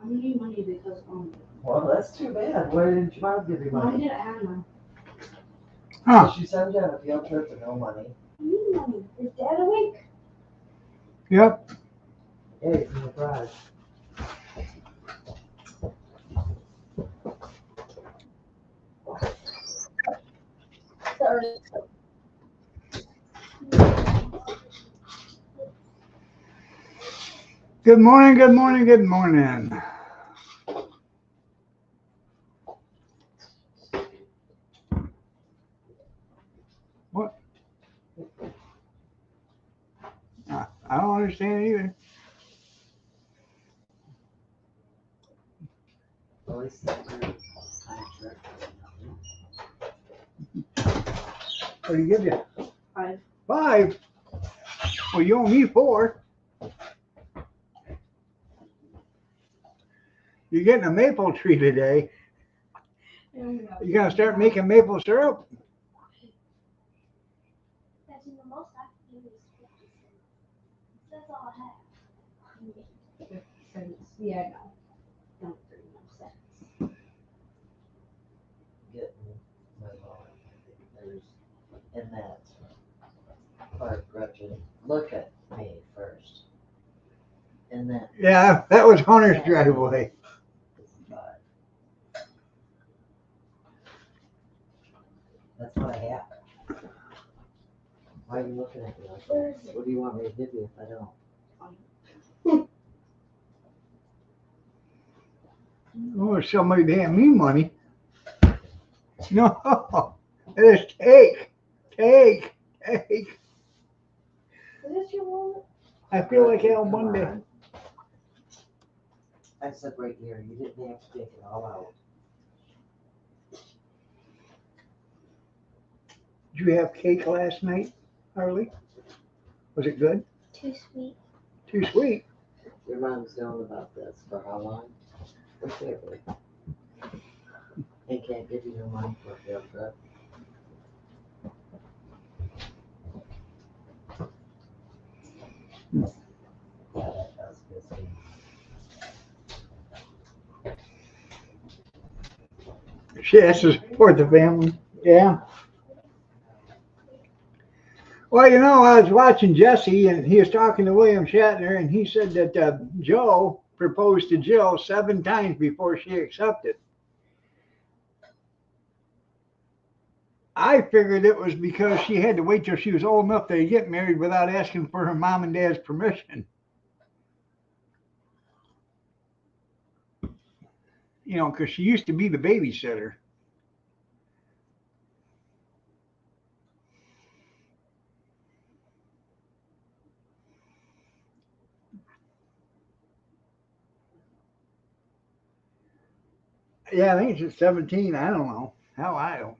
I'm getting money because Well, that's too bad. Why didn't your mom give you Mom money? didn't have none. Huh. So she sent you on a field trip with no money. I need money. Is Dad awake? Yep. Hey, it's no prize. Sorry. Good morning, good morning, good morning. What? I don't understand either. At least that's your contract. What do you give you? 5. 5. Well, you owe me 4. You're getting a maple tree today. You gonna start making maple syrup? That's in the most I can give is 50 cents. That's all I have. 50 cents. Yeah, no. Don't 39 cents. Getting my wallet. I think there's in that part, Gretchen. Look at me first. And then Yeah, that was Hunter's driveway. this is 5. That's what I have. Why are you looking at me like that? What do you want me to give you if I don't? Oh, somebody damn me money. No, it is take. Is this your wallet? I feel like Al Come Monday. on. I said right here, you didn't have to take it all out. Did you have cake last night, Harley? Was it good? Too sweet. Too sweet. Your mom's known about this for how long? Forever. And can't give you no money for a field trip. Yeah, that does piss me. She has to support the family. Yeah. Well, you know, I was watching Jesse, and he was talking to William Shatner, and he said that Joe proposed to Jill 7 times before she accepted. I figured it was because she had to wait till she was old enough to get married without asking for her mom and dad's permission. You know, because she used to be the babysitter. Yeah, I think she's 17. I don't know. How I don't know.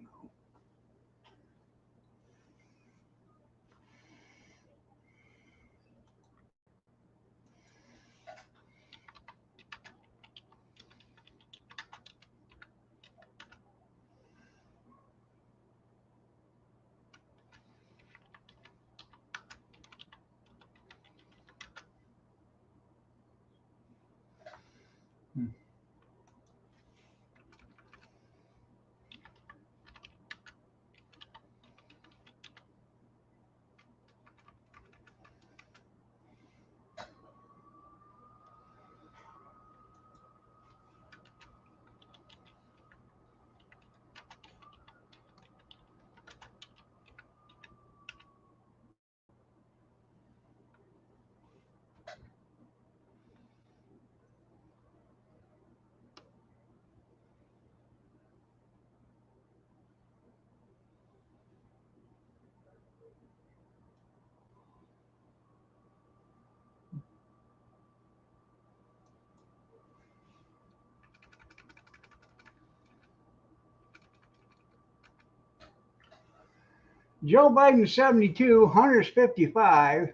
Joe Biden's 72, Hunter's 55.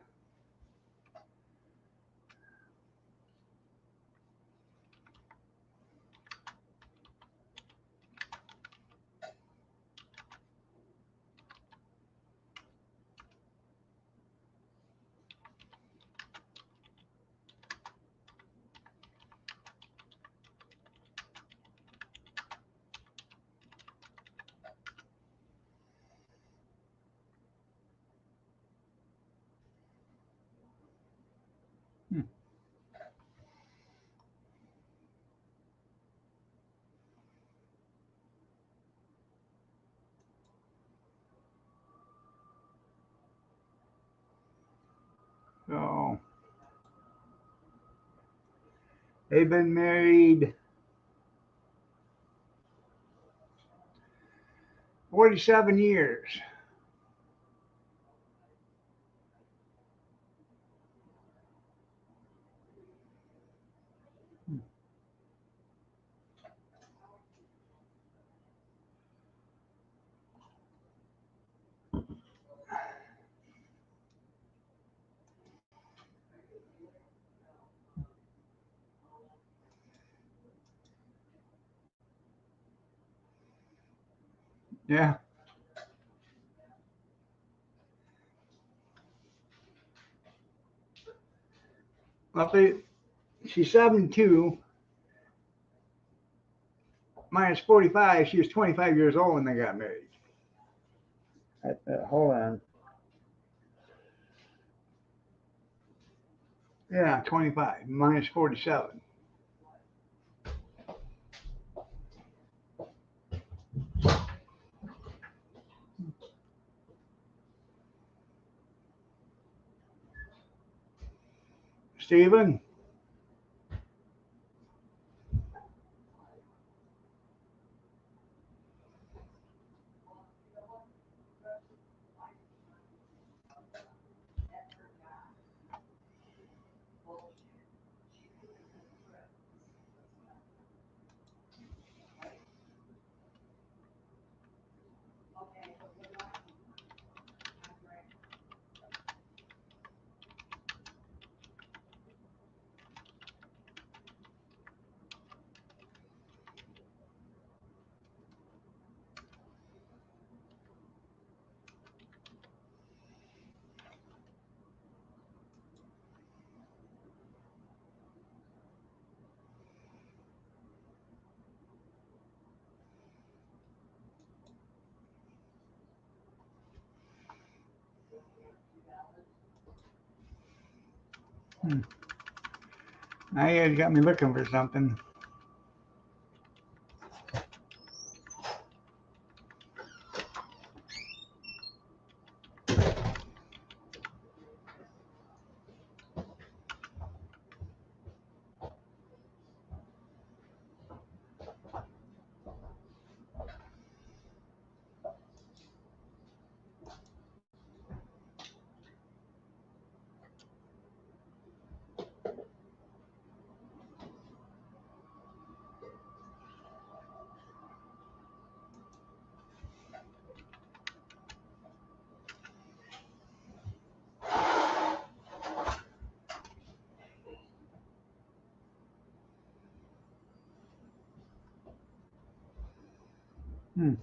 They've been married 47 years. Yeah. Well, she's 72 minus 45. She was 25 years old when they got married. Hold on. Yeah, 25 minus 47. Stephen? Now you guys got me looking for something. Hmm.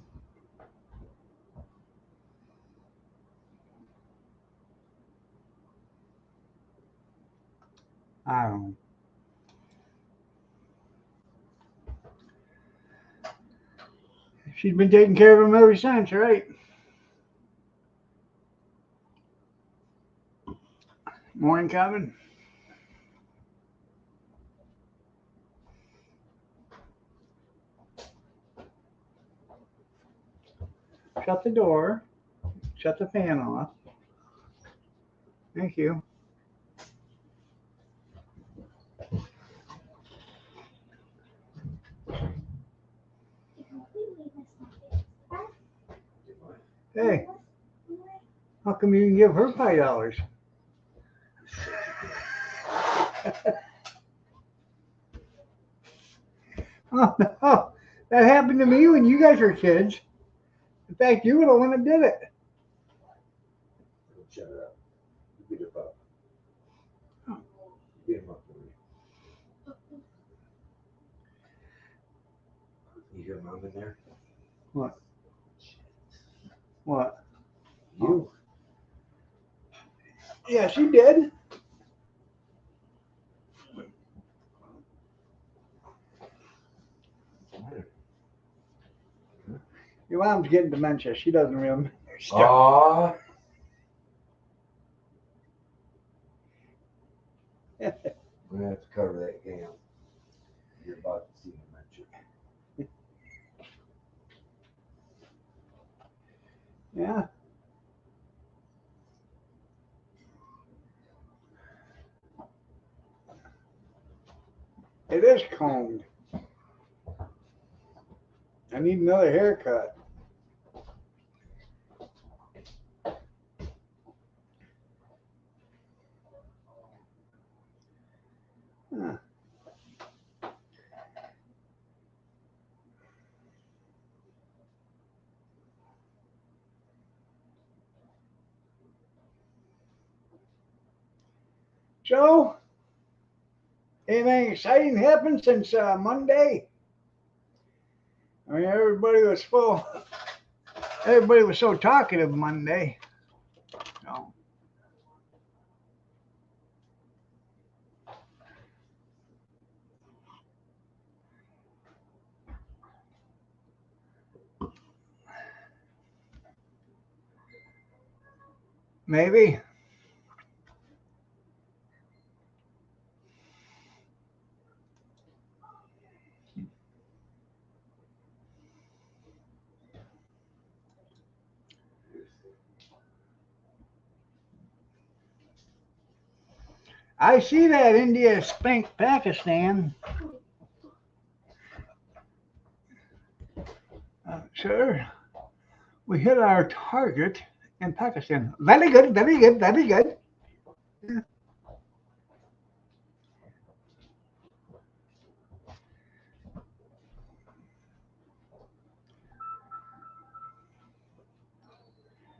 I don't know. She's been taking care of him ever since, right? Morning, Kevin. Shut the door. Shut the fan off. Thank you. You completely missed my face. Hey, how come you didn't give her $5? Oh no, that happened to me when you guys were kids. In fact, you were the one that did it. Shut it up. You beat him up. You beat him up for me. You hear mom in there? What? What? You? Yeah, she did. Your mom's getting dementia. She doesn't remember stuff. Aw. We're gonna have to cover that gam. You're about to see dementia. Yeah. It is combed. I need another haircut. Huh. So, anything exciting happened since Monday? I mean, everybody was full. Everybody was so talkative Monday. So, maybe. I see that India spanked Pakistan. Sir, we hit our target in Pakistan. Very good, very good, very good.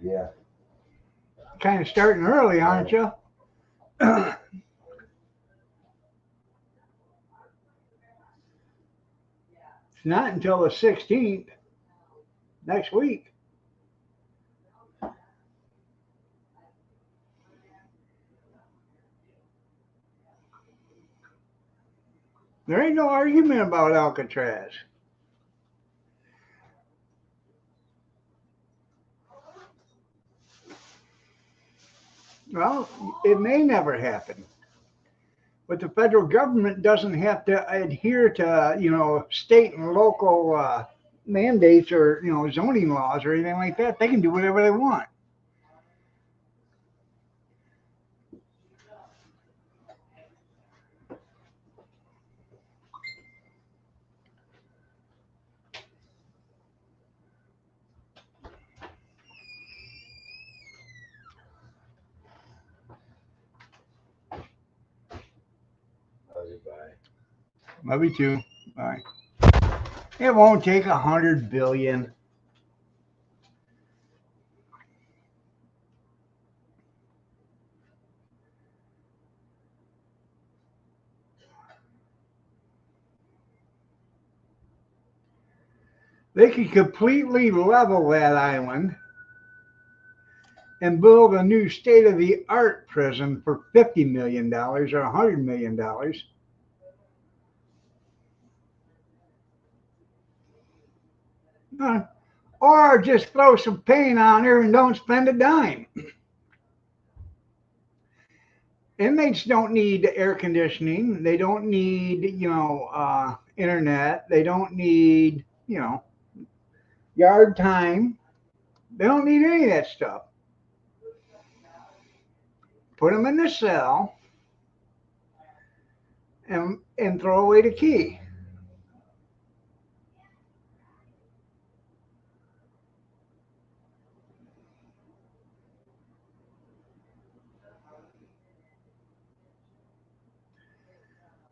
Yeah. Kind of starting early, aren't you? It's not until the 16th next week. There ain't no argument about Alcatraz. Well, it may never happen, but the federal government doesn't have to adhere to, state and local mandates or, zoning laws or anything like that. They can do whatever they want. Goodbye. Maybe two. All right. It won't take 100 billion. They could completely level that island and build a new state of the art prison for $50 million or $100 million. Uh, or just throw some paint on her and don't spend a dime. Inmates don't need air conditioning. They don't need, internet. They don't need, yard time. They don't need any of that stuff. Put them in the cell and throw away the key.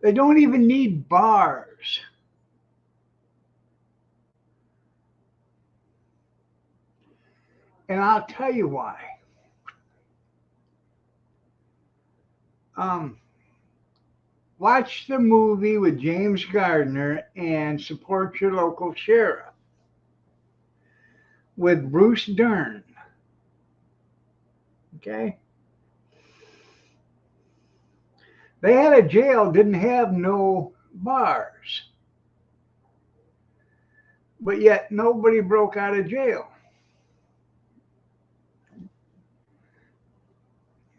They don't even need bars. And I'll tell you why. Um, Watch the movie with James Gardner and support your local sheriff with Bruce Dern. Okay? They had a jail, didn't have no bars. But yet nobody broke out of jail.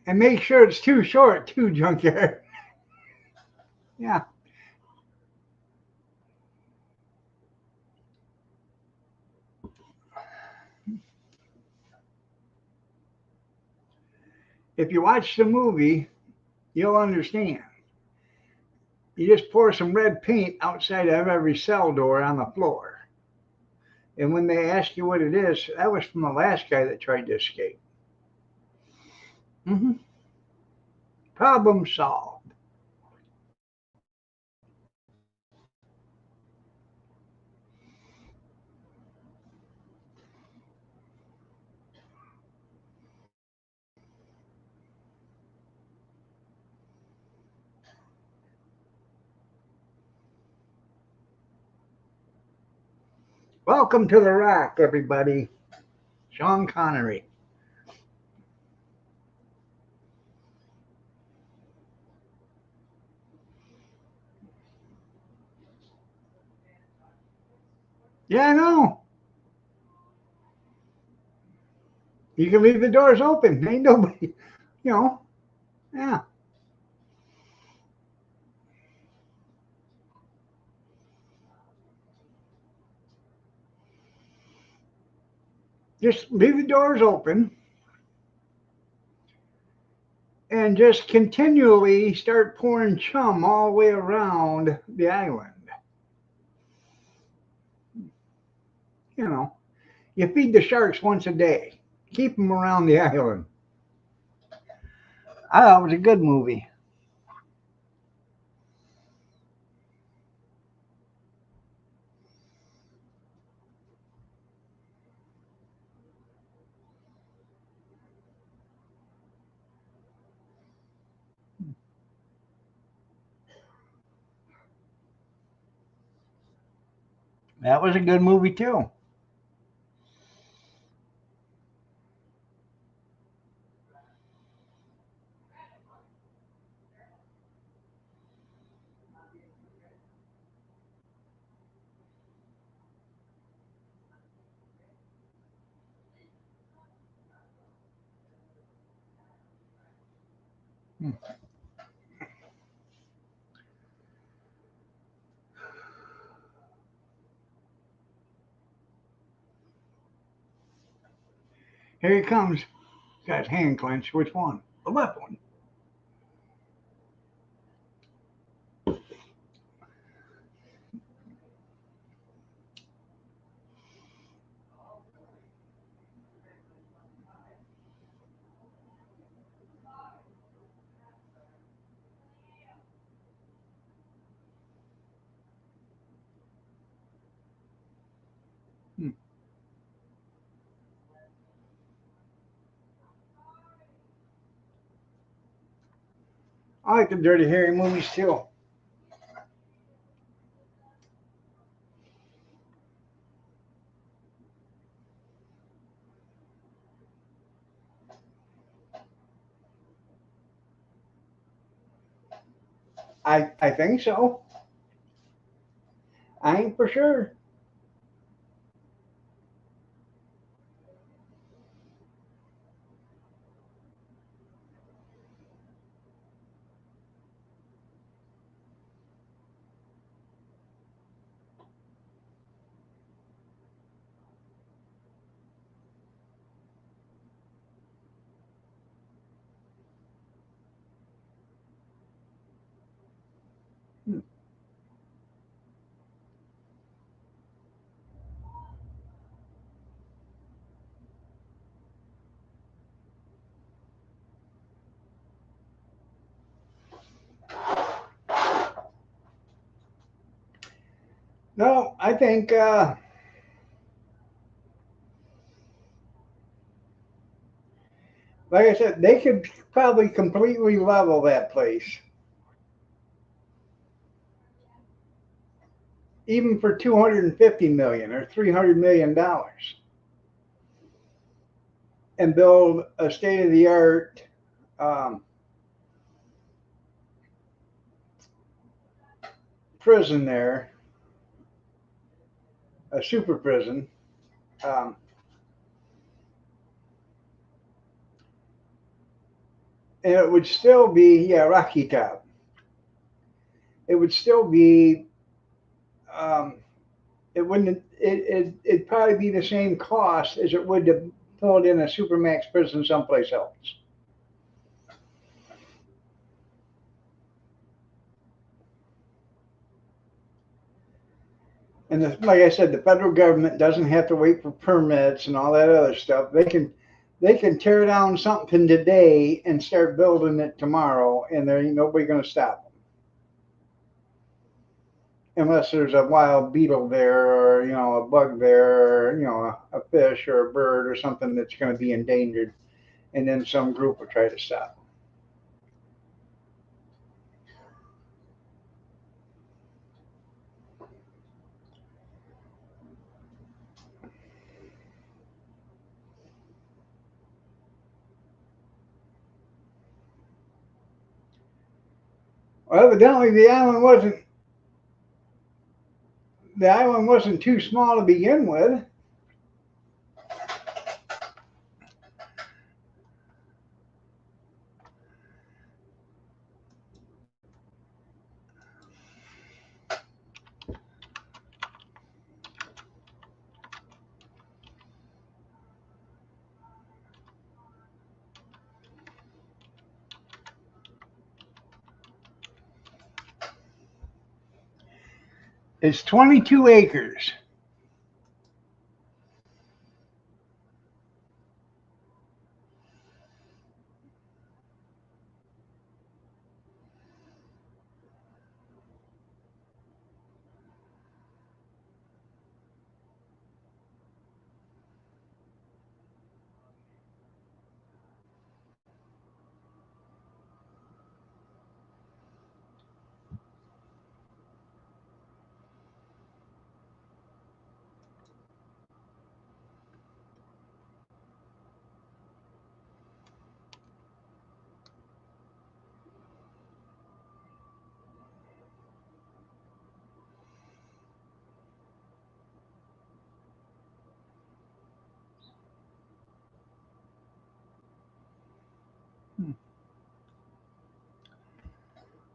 And make sure it's too short, too, junkyard. Yeah. If you watch the movie, you'll understand. You just pour some red paint outside of every cell door on the floor. And when they ask you what it is, that was from the last guy that tried to escape. Hmm. Problem solved. Welcome to the Rock, everybody. Sean Connery. Yeah, I know. You can leave the doors open. Ain't nobody, you know. Yeah. Just leave the doors open and just continually start pouring chum all the way around the island. You know, you feed the sharks once a day. Keep them around the island. I thought it was a good movie. That was a good movie too. Hmm. Here he comes. Got his hand clenched. Which one? The left one. Hmm. I like the Dirty Harry movies too. I think so. I ain't for sure. Hmm. No, I think like I said, they could probably completely level that place, even for 250 million or 300 million dollars, and build a state of the art um, prison there, a super prison. Um, and it would still be, yeah, Rocky Top. It would still be, um, it wouldn't, it'd probably be the same cost as it would to build in a supermax prison someplace else. And like I said, the federal government doesn't have to wait for permits and all that other stuff. They can tear down something today and start building it tomorrow, and there ain't nobody gonna stop them. Unless there's a wild beetle there, or a bug there, or a fish or a bird or something that's gonna be endangered, and then some group will try to stop them. Well, evidently the island wasn't too small to begin with. It's 22 acres.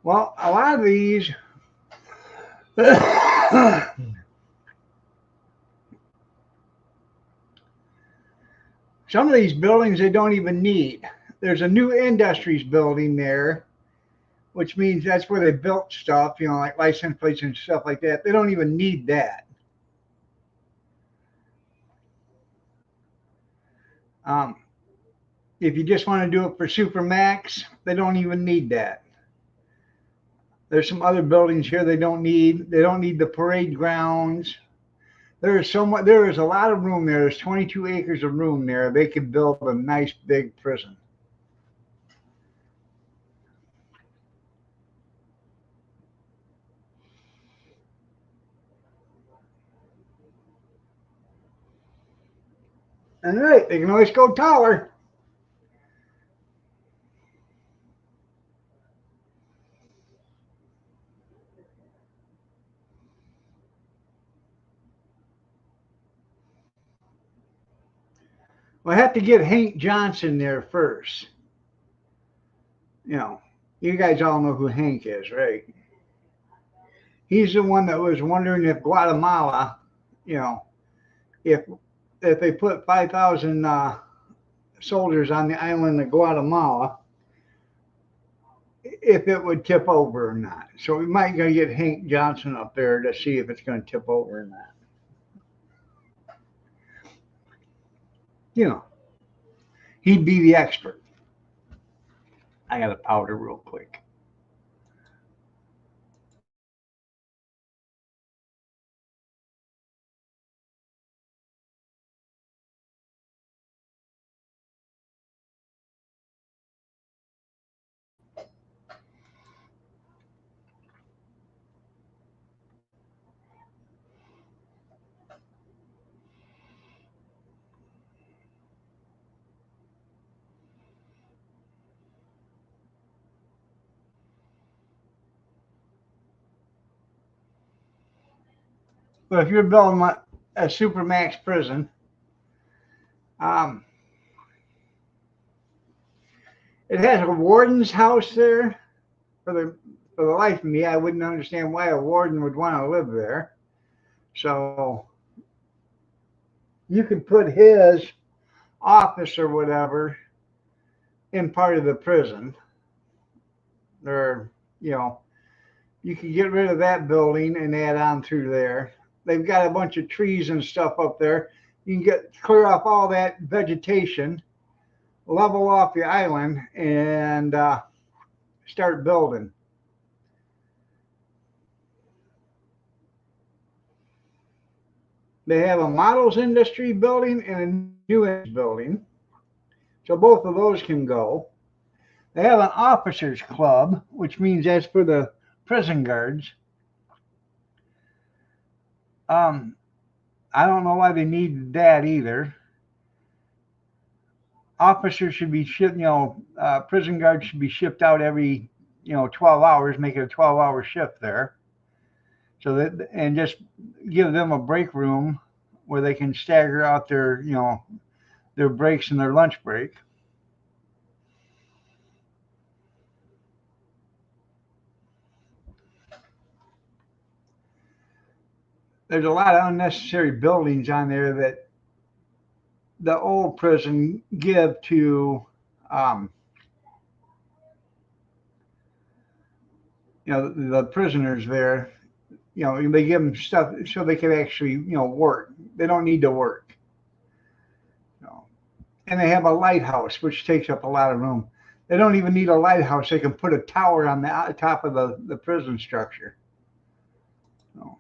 Well, a lot of these, some of these buildings they don't even need. There's a new industries building there, which means that's where they built stuff, like license plates and stuff like that. They don't even need that. Um, if you just want to do it for Supermax, they don't even need that. There's some other buildings here they don't need. They don't need the parade grounds. There is so much. There is a lot of room there. There's 22 acres of room there. They could build a nice big prison. All right, they can always go taller. Well, I have to get Hank Johnson there first. You know, you guys all know who Hank is, right? He's the one that was wondering if Guatemala, you know, if if they put 5,000 soldiers on the island of Guatemala, if it would tip over or not. So we might go get Hank Johnson up there to see if it's going to tip over or not. You know, he'd be the expert. I got to powder real quick. But if you're building a supermax prison, um, it has a warden's house there. For the life of me, I wouldn't understand why a warden would want to live there. So you could put his office or whatever in part of the prison, or you know, you could get rid of that building and add on through there. they've got a bunch of trees and stuff up there. You can clear off all that vegetation, level off the island, and start building. They have a models industry building and a new industry building, so both of those can go. They have an officers club, which means that's for the prison guards. Um, I don't know why they need that either. Officers should be shipped, prison guards should be shipped out every, 12 hours, make it a 12-hour shift there. So that, and just give them a break room where they can stagger out their breaks and their lunch break. There's a lot of unnecessary buildings on there that the old prison give to, um, the prisoners there. They give them stuff so they can actually, work. They don't need to work. And they have a lighthouse, which takes up a lot of room. They don't even need a lighthouse. They can put a tower on the top of the prison structure. So,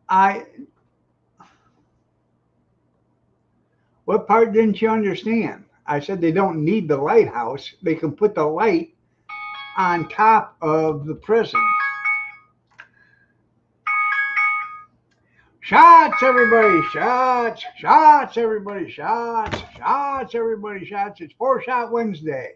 I what part didn't you understand? I said they don't need the lighthouse. They can put the light on top of the prison. Shots, everybody, shots, shots, everybody, shots, shots, everybody, shots. It's 4-Shot Wednesday.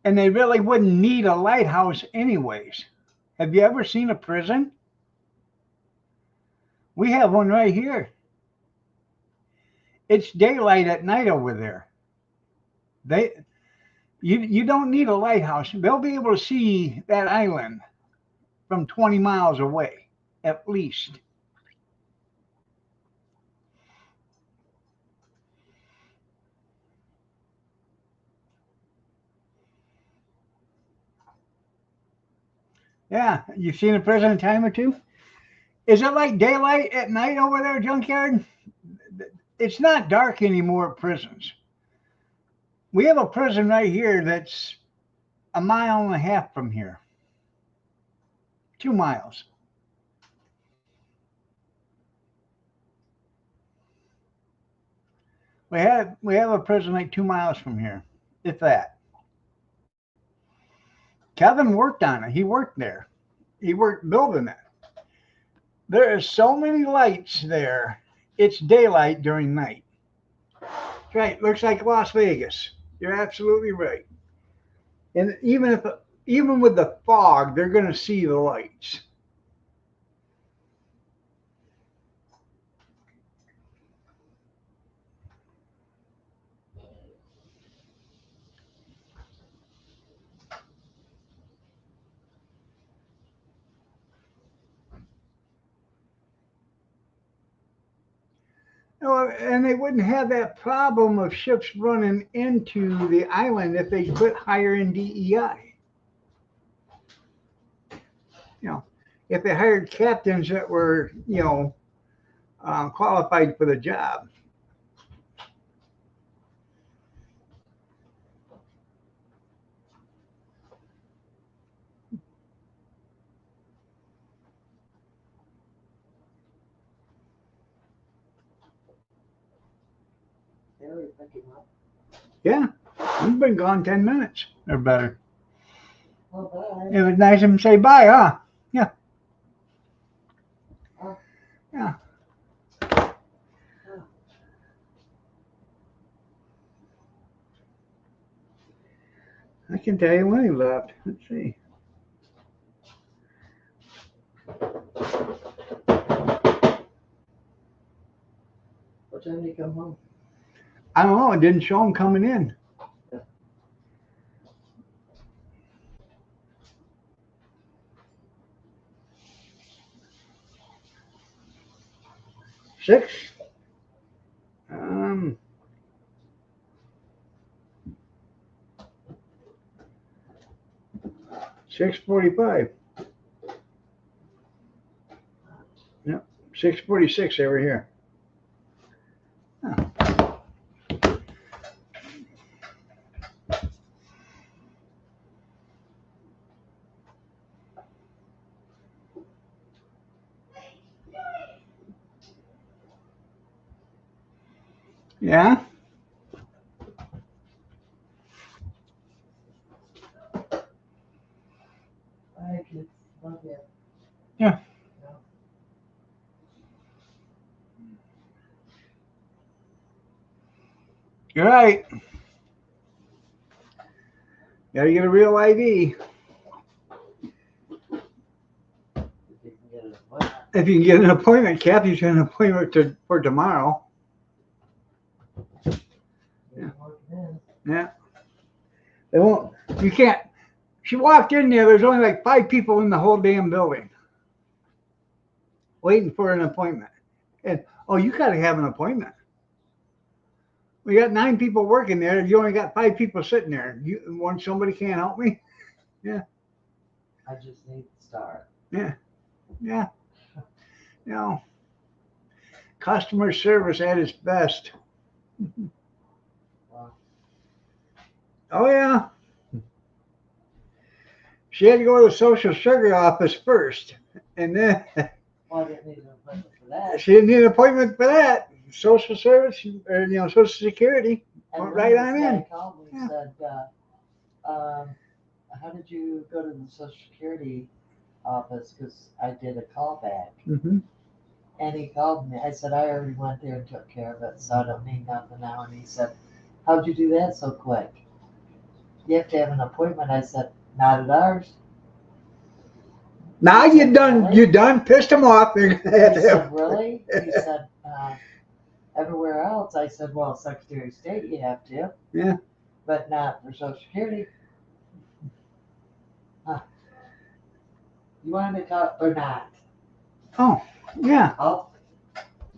And they really wouldn't need a lighthouse anyways. Have you ever seen a prison? We have one right here. It's daylight at night over there. You don't need a lighthouse. They'll be able to see that island from 20 miles away, at least. Yeah, you've seen a prison a time or two? Is it like daylight at night over there, Junkyard? It's not dark anymore at prisons. We have a prison right here that's a mile and a half from here. 2 miles. We have a prison like 2 miles from here, if that. Kevin worked on it. He worked there. He worked building it. There are so many lights there. It's daylight during night. That's right. Looks like Las Vegas. You're absolutely right. And even with the fog, they're going to see the lights. And they wouldn't have that problem of ships running into the island if they put higher in DEI. if they hired captains that were, qualified for the job. They already pick him up. Yeah, we've been gone 10 minutes or better. Well, bye. It was nice of him to say bye, huh? Yeah. Oh. Yeah. I can tell you when he left. Let's see. What time did he come home? I don't know. It didn't show him coming in. Six. 6:45. Yep. 6:46 over here. Huh. Yeah. Bye, kids. Love you. Yeah. You're right. Gotta get a real ID. If you can get an appointment. If you can get an appointment, Kathy's got an appointment for tomorrow. Yeah. Yeah. They won't. You can't. She walked in there. There's only like 5 people in the whole damn building waiting for an appointment. And you got to have an appointment. We got 9 people working there. You only got 5 people sitting there. Somebody can't help me? Yeah. I just need the star. Yeah. Customer service at its best. Wow. Oh yeah. She had to go to the social security office first, and then Well, I didn't need an appointment for that. she didn't need an appointment for that. Social service, or Social Security, And went then right this on guy in. called me Yeah. and said, how did you go to the Social Security office? Because I did a callback. Mm-hmm. And he called me. I said, I already went there and took care of it, so I don't need nothing now. And he said, how'd you do that so quick? You have to have an appointment. I said, not at ours. Now He said, really? you done pissed them off. They're gonna have He to have- said, really? He said, everywhere else. I said, well, Secretary of State, you have to. Yeah. But not for Social Security. Huh. You want to talk or not? Oh, yeah. I'll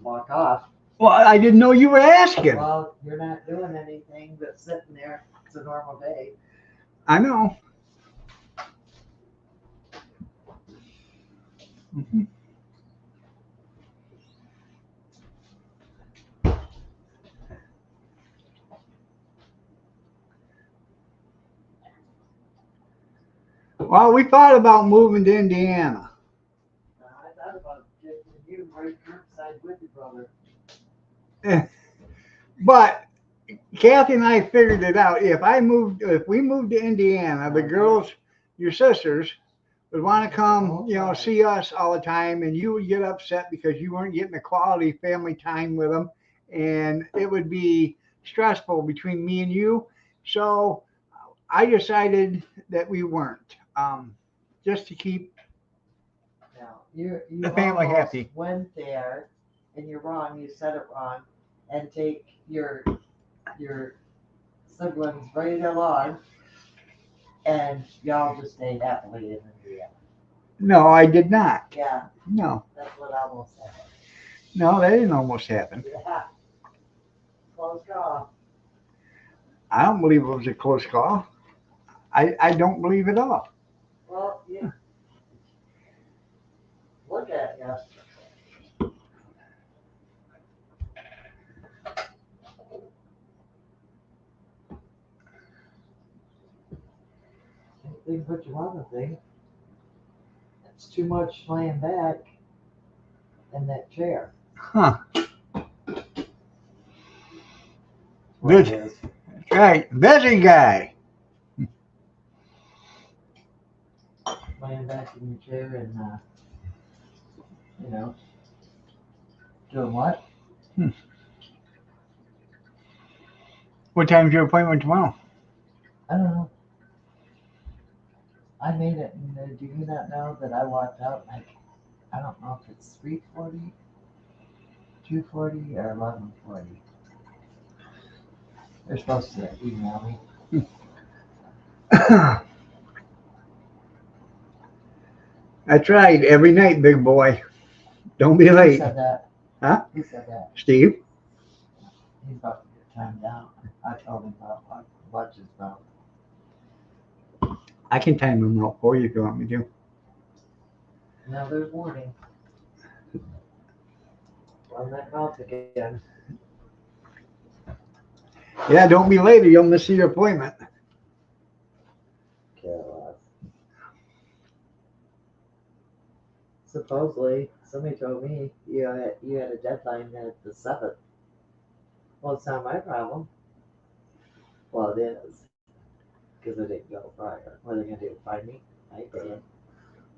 walk off. Well, I didn't know you were asking. Well, you're not doing anything but sitting there. It's a normal day. I know. Mm-hmm. Well, we thought about moving to Indiana. I thought about getting you right curbside with your brother. But Kathy and I figured it out. If we moved to Indiana, the girls, your sisters, would want to come, see us all the time, and you would get upset because you weren't getting a quality family time with them, and it would be stressful between me and you. So I decided that we weren't, just to keep Now, you the family almost happy. went there, and you're wrong. You said it wrong, and take your siblings right along, and y'all just stay happily in Indiana. No, I did not. Yeah, No, that's what almost happened. no, that didn't almost happen. Yeah, close call. I don't believe it was a close call. I don't believe it all. Well, Yeah. Anything but you want to think. It's too much laying back in that chair. Huh. What it Busy. is. That's right. Busy guy. Laying back in your chair and, you know, doing what? What time's your appointment tomorrow? I don't know. I made it, and do you not know that I walked out? I don't know if it's 3:40, 2:40, or 11:40. They're supposed to email me. I tried every night, big boy. Don't be Who late. said that? Huh? Who said that? Steve? He's about to get timed down. I told him about what is about. I can time him out for you if you want me to. Now there's warning. Run that mouth again. Yeah, don't be late or you'll miss your appointment. Careless. Supposedly, somebody told me you had a deadline at the 7th. Well, it's not my problem. Well, it is. Because I didn't go prior. What are they going to do? Find me? I did.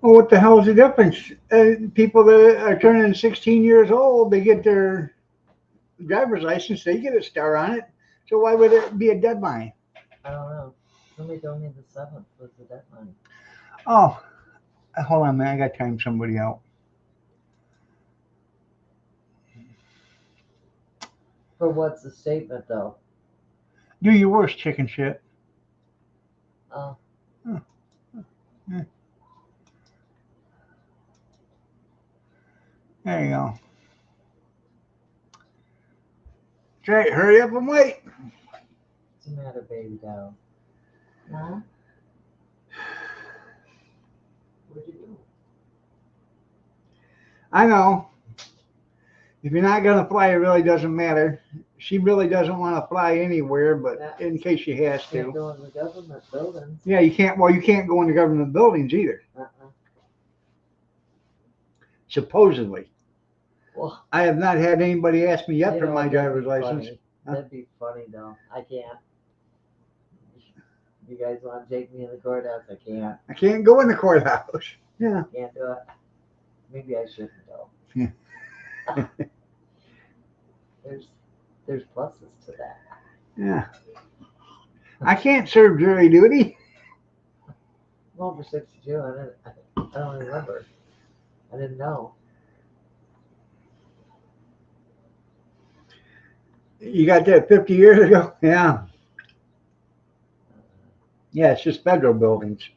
Well, what the hell is the difference? People that are turning 16 years old, they get their driver's license, they get a star on it. So why would it be a deadline? I don't know. Somebody told me the 7th was the deadline. Oh, hold on, man. I got to time somebody out. For what's the statement, though? Do your worst, chicken shit. Oh. There you go. That's right. Hurry up and wait. What's the matter, baby doll? Huh? What'd you do? I know. If you're not going to fly, it really doesn't matter. She really doesn't want to fly anywhere, but in case she has Can't to. go in the government buildings. Yeah, you can't. Well, you can't go into government buildings either. Supposedly. Well, I have not had anybody ask me yet you for know, my that'd driver's be license. funny. That'd be funny, though. I can't. You guys want to take me in the courthouse? I can't. I can't go in the courthouse. Yeah. Can't do it. Maybe I shouldn't go. Yeah. There's pluses to that. Yeah. I can't serve jury duty. I'm over 62. I don't remember. I didn't know. You got that 50 years ago? Yeah. Yeah, it's just federal buildings.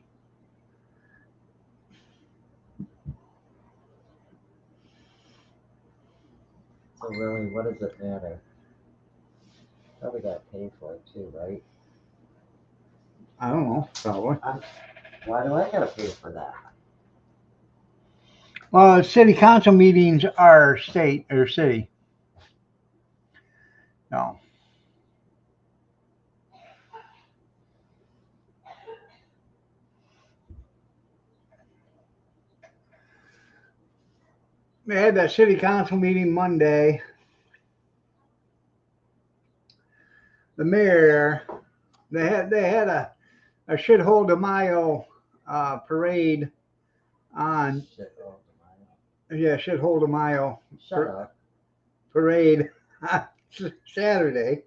So really, what does it matter? Probably got paid for it too, right? I don't know, probably. Why do I gotta pay for that? Well, city council meetings are state or city. No. They had that city council meeting Monday. The mayor, they had a shithole de Mayo parade on. Shithole de Mayo. Shut up. Parade on Saturday.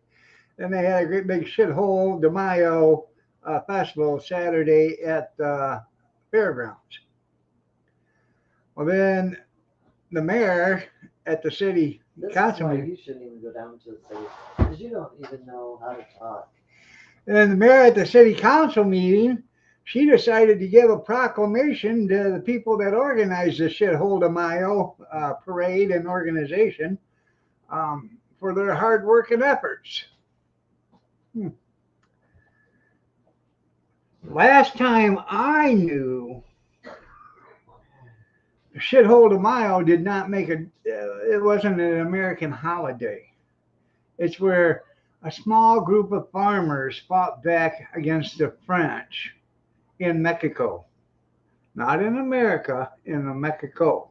Then they had a great big shithole de Mayo festival Saturday at fairgrounds. Well, then the mayor at the city This council is why meeting. you shouldn't even go down to the city because you don't even know how to talk. And the mayor at the city council meeting, she decided to give a proclamation to the people that organized the shithole de Mayo parade and organization for their hard work and efforts. Last time I knew, Shithole de Mayo did not make it wasn't an American holiday. It's where a small group of farmers fought back against the French in Mexico. Not in America, in Mexico.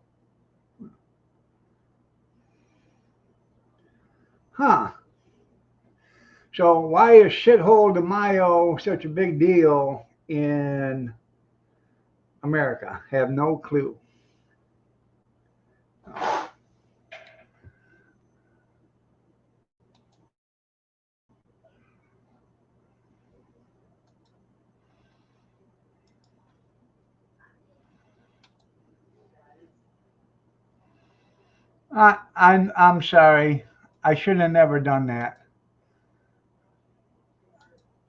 Huh. So why is Shithole de Mayo such a big deal in America? Have no clue. I'm sorry. I should have never done that.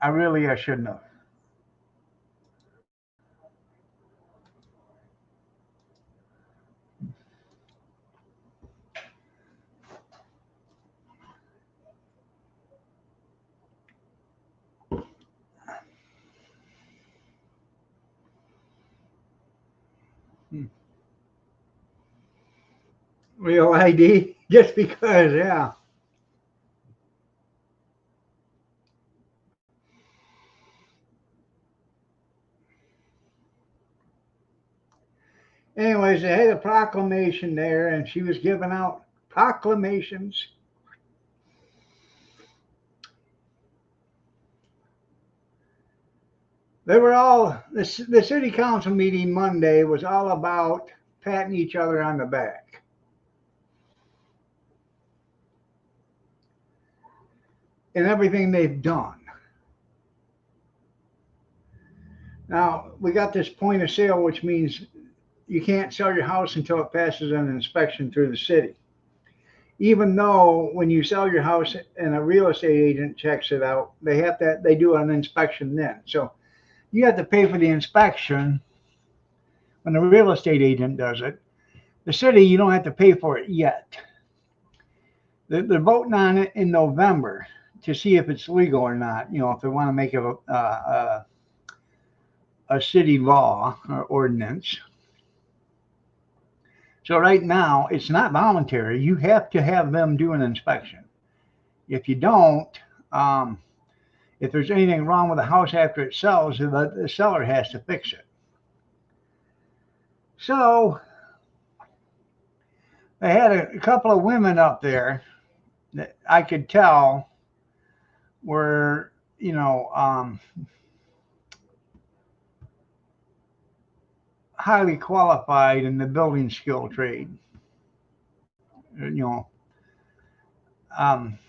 I shouldn't have. Hmm. Real ID? Just because, yeah. Anyways, they had a proclamation there, and she was giving out proclamations. They were all, the city council meeting Monday was all about patting each other on the back. And everything they've done. Now, we got this point of sale, which means you can't sell your house until it passes an inspection through the city. Even though when you sell your house and a real estate agent checks it out, they do an inspection then. So you have to pay for the inspection when the real estate agent does it. The city, you don't have to pay for it yet. They're voting on it in November to see if it's legal or not. You know, if they want to make it a city law or ordinance. So right now, it's not voluntary. You have to have them do an inspection. If you don't, if there's anything wrong with the house after it sells, the seller has to fix it. So they had a couple of women up there that I could tell were, highly qualified in the building skill trade. You know, um,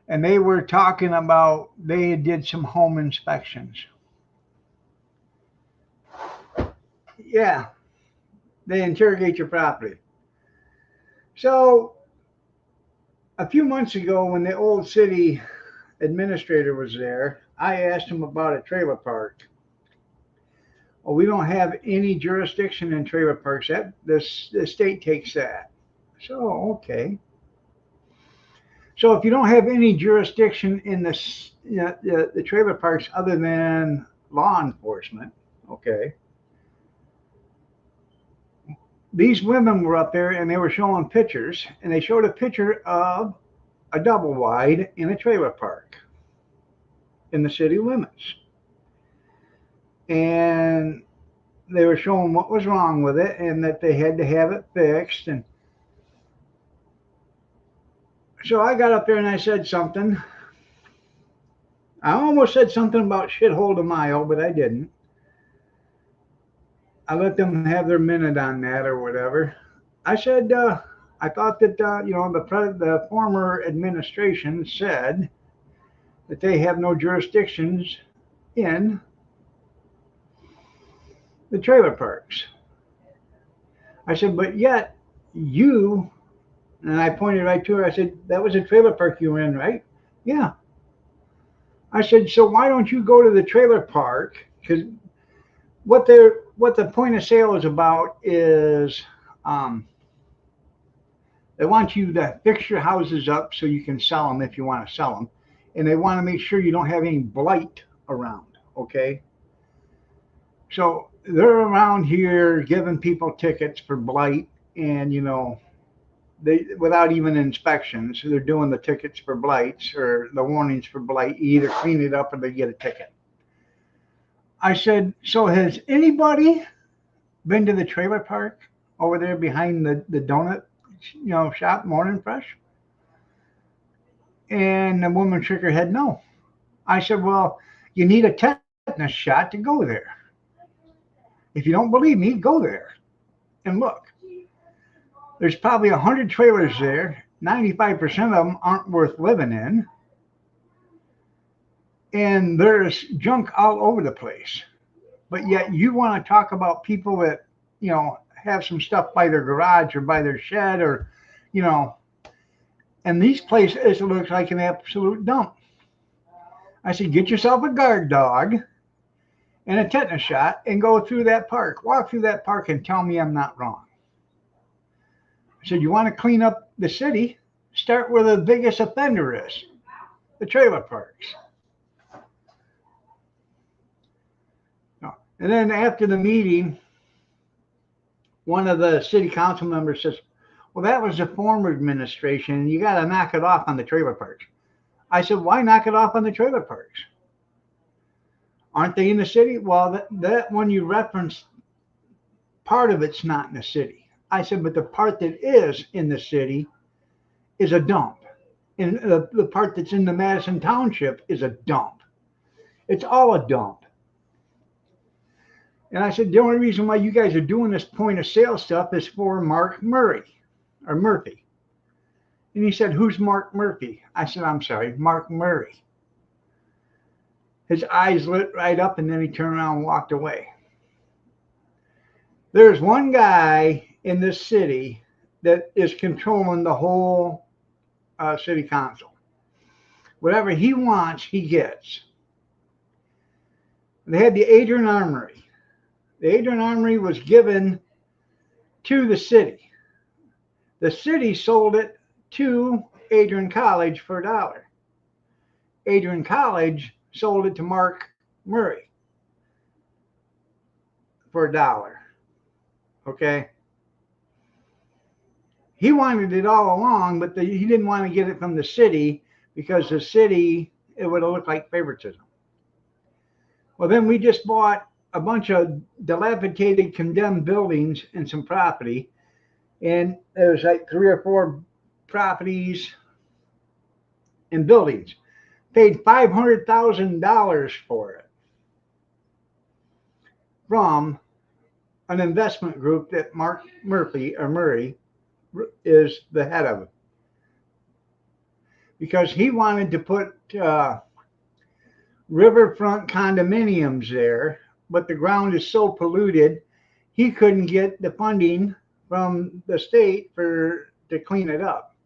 and they were talking about they did some home inspections. Yeah, they interrogate your property. So a few months ago, when the old city administrator was there, I asked him about a trailer park. Well, we don't have any jurisdiction in trailer parks. The state takes that. So, okay. So if you don't have any jurisdiction in the trailer parks other than law enforcement, okay. These women were up there and they were showing pictures, and they showed a picture of a double wide in a trailer park in the city limits. And they were showing what was wrong with it and that they had to have it fixed. And so I got up there and I said something. I almost said something about Shithole de Mayo, but I didn't. I let them have their minute on that or whatever. I said, I thought that, the former administration said that they have no jurisdictions in the trailer parks. I said, but yet you, and I pointed right to her, I said, that was a trailer park you were in, right? Yeah. I said, so why don't you go to the trailer park? Because what the point of sale is about is they want you to fix your houses up so you can sell them if you want to sell them. And they want to make sure you don't have any blight around, okay? So they're around here giving people tickets for blight, and they without even inspections, they're doing the tickets for blights or the warnings for blight. You either clean it up or they get a ticket. I said, so has anybody been to the trailer park over there behind the donut shop, Morning Fresh? And the woman shook her head no. I said, well, you need a tetanus shot to go there. If you don't believe me, go there and look. There's probably 100 trailers there. 95% of them aren't worth living in. And there's junk all over the place. But yet you want to talk about people that, have some stuff by their garage or by their shed or, and these places, it looks like an absolute dump. I said, get yourself a guard dog and a tetanus shot and go through that park. Walk through that park and tell me I'm not wrong. I said, you want to clean up the city? Start where the biggest offender is, the trailer parks. And then after the meeting, one of the city council members says, well, that was the former administration, and you got to knock it off on the trailer parks. I said, why knock it off on the trailer parks? Aren't they in the city? Well, that one you referenced, part of it's not in the city. I said, but the part that is in the city is a dump. And the part that's in the Madison Township is a dump. It's all a dump. And I said, the only reason why you guys are doing this point of sale stuff is for Mark Murray or Murphy. And he said, who's Mark Murphy? I said, I'm sorry, Mark Murray. His eyes lit right up and then he turned around and walked away. There's one guy in this city that is controlling the whole city council. Whatever he wants, he gets. They had the Adrian Armory. The Adrian Armory was given to the city. The city sold it to Adrian College for $1. Adrian College sold it to Mark Murray for $1. Okay? He wanted it all along, but he didn't want to get it from the city because the city, it would have looked like favoritism. Well, then we just bought a bunch of dilapidated, condemned buildings and some property. And there was like 3 or 4 properties and buildings. Paid $500,000 for it from an investment group that Mark Murphy or Murray is the head of it. Because he wanted to put riverfront condominiums there, but the ground is so polluted, he couldn't get the funding from the state to clean it up.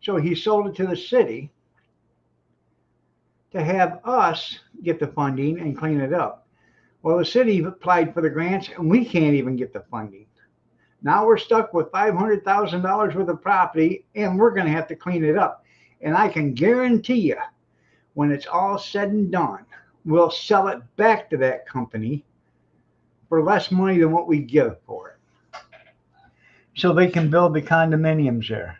So he sold it to the city to have us get the funding and clean it up. Well, the city applied for the grants and we can't even get the funding. Now we're stuck with $500,000 worth of property and we're going to have to clean it up. And I can guarantee you, when it's all said and done, we'll sell it back to that company for less money than what we give for it. So they can build the condominiums there.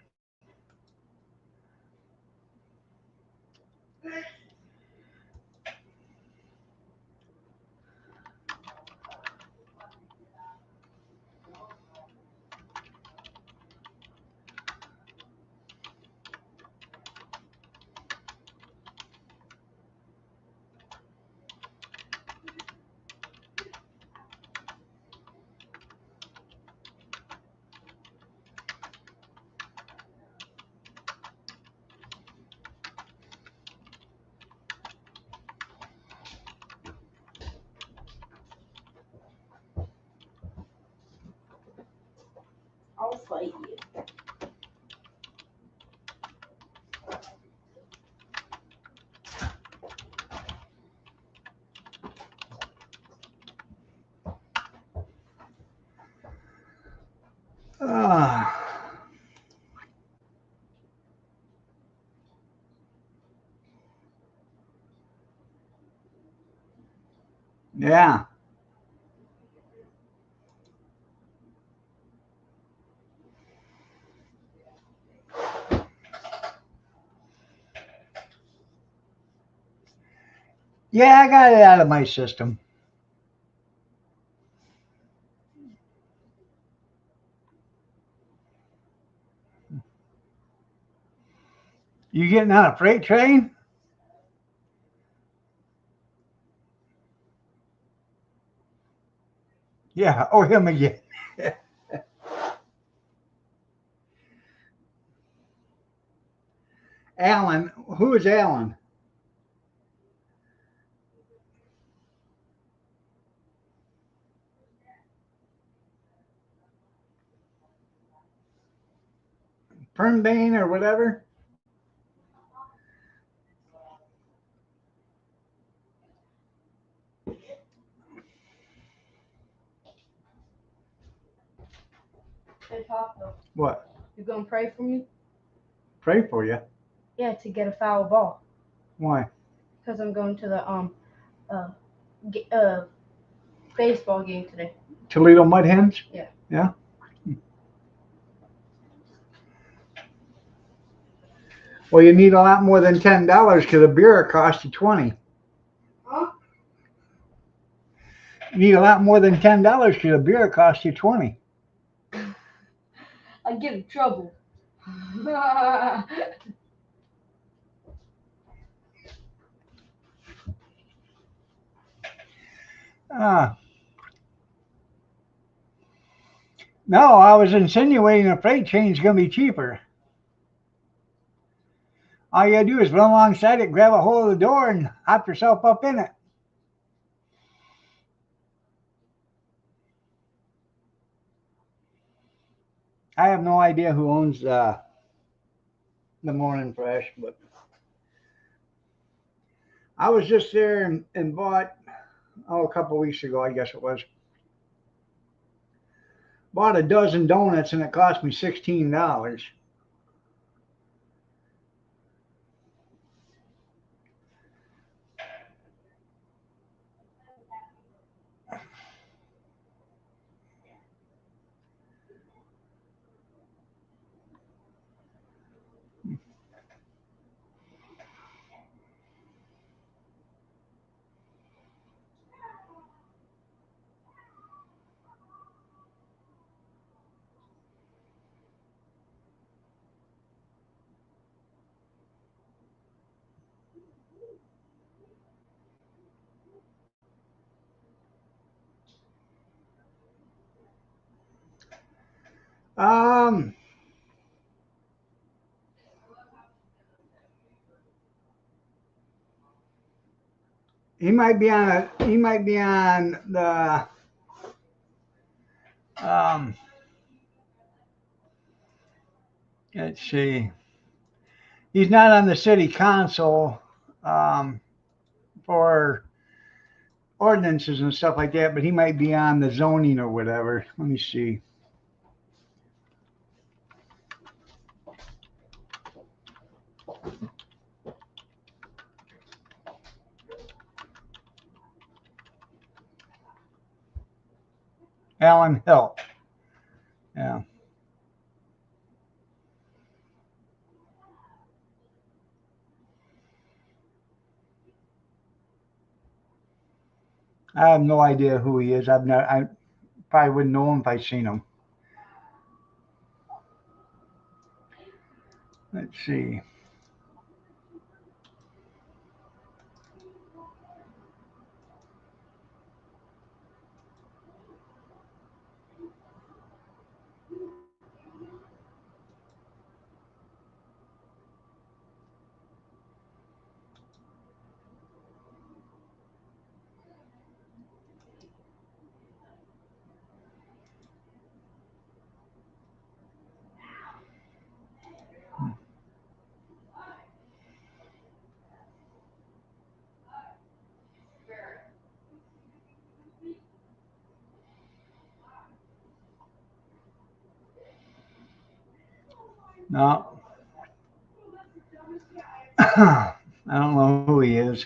I'll fight you. Yeah. Yeah, I got it out of my system. You getting on a freight train? Yeah. Oh, him again. Alan. Who is Alan? Pernbane or whatever? Hey, Papa, What? you gonna pray for me? Pray for you. Yeah, to get a foul ball. Why? Because I'm going to the uh, baseball game today. Toledo Mud Hens? Yeah. Yeah? Well, you need a lot more than $10 because a beer costs you 20. Huh? You need a lot more than $10 because a beer costs you 20. I get in trouble. Ah. No, I was insinuating a freight train's going to be cheaper. All you got to do is run alongside it, grab a hold of the door, and hop yourself up in it. I have no idea who owns the Morning Fresh, but I was just there and bought, a couple weeks ago, I guess it was. Bought a dozen donuts and it cost me $16. Um, he might be on the um let's see. He's not on the city council for ordinances and stuff like that, but he might be on the zoning or whatever. Let me see. Alan Hill. Yeah. I have no idea who he is. I probably wouldn't know him if I seen him. Let's see. No. I don't know who he is.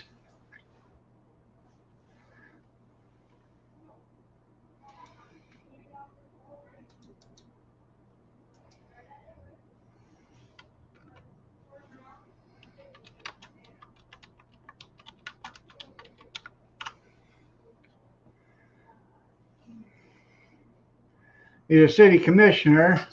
He's a city commissioner.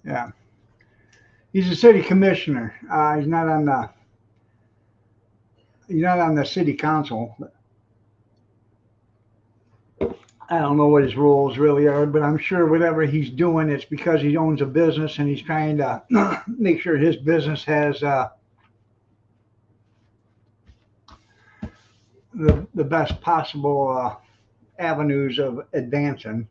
Yeah. He's a city commissioner. He's not on the city council. I don't know what his roles really are, but I'm sure whatever he's doing, it's because he owns a business and he's trying to make sure his business has the best possible avenues of advancing.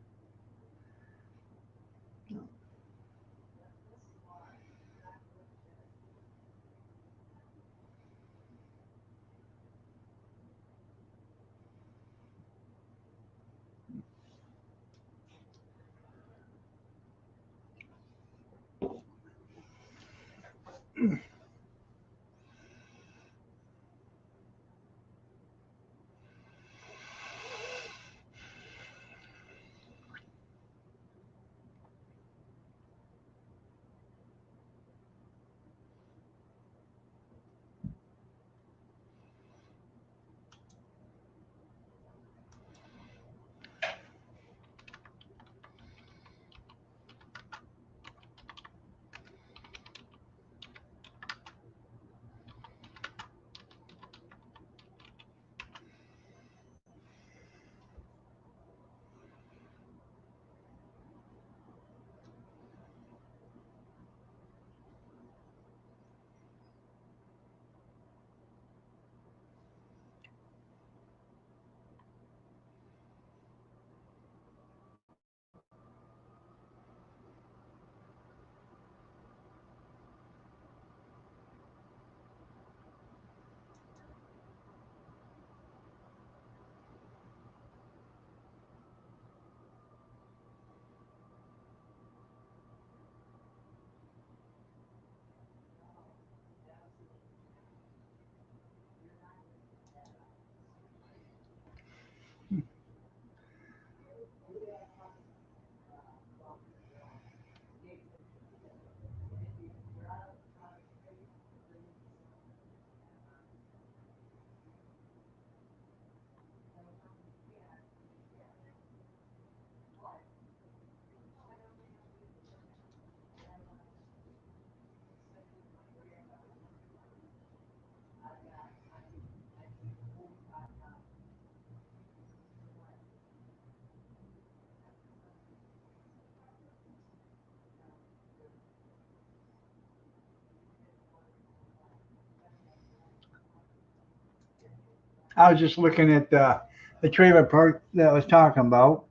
I was just looking at the trailer park that I was talking about.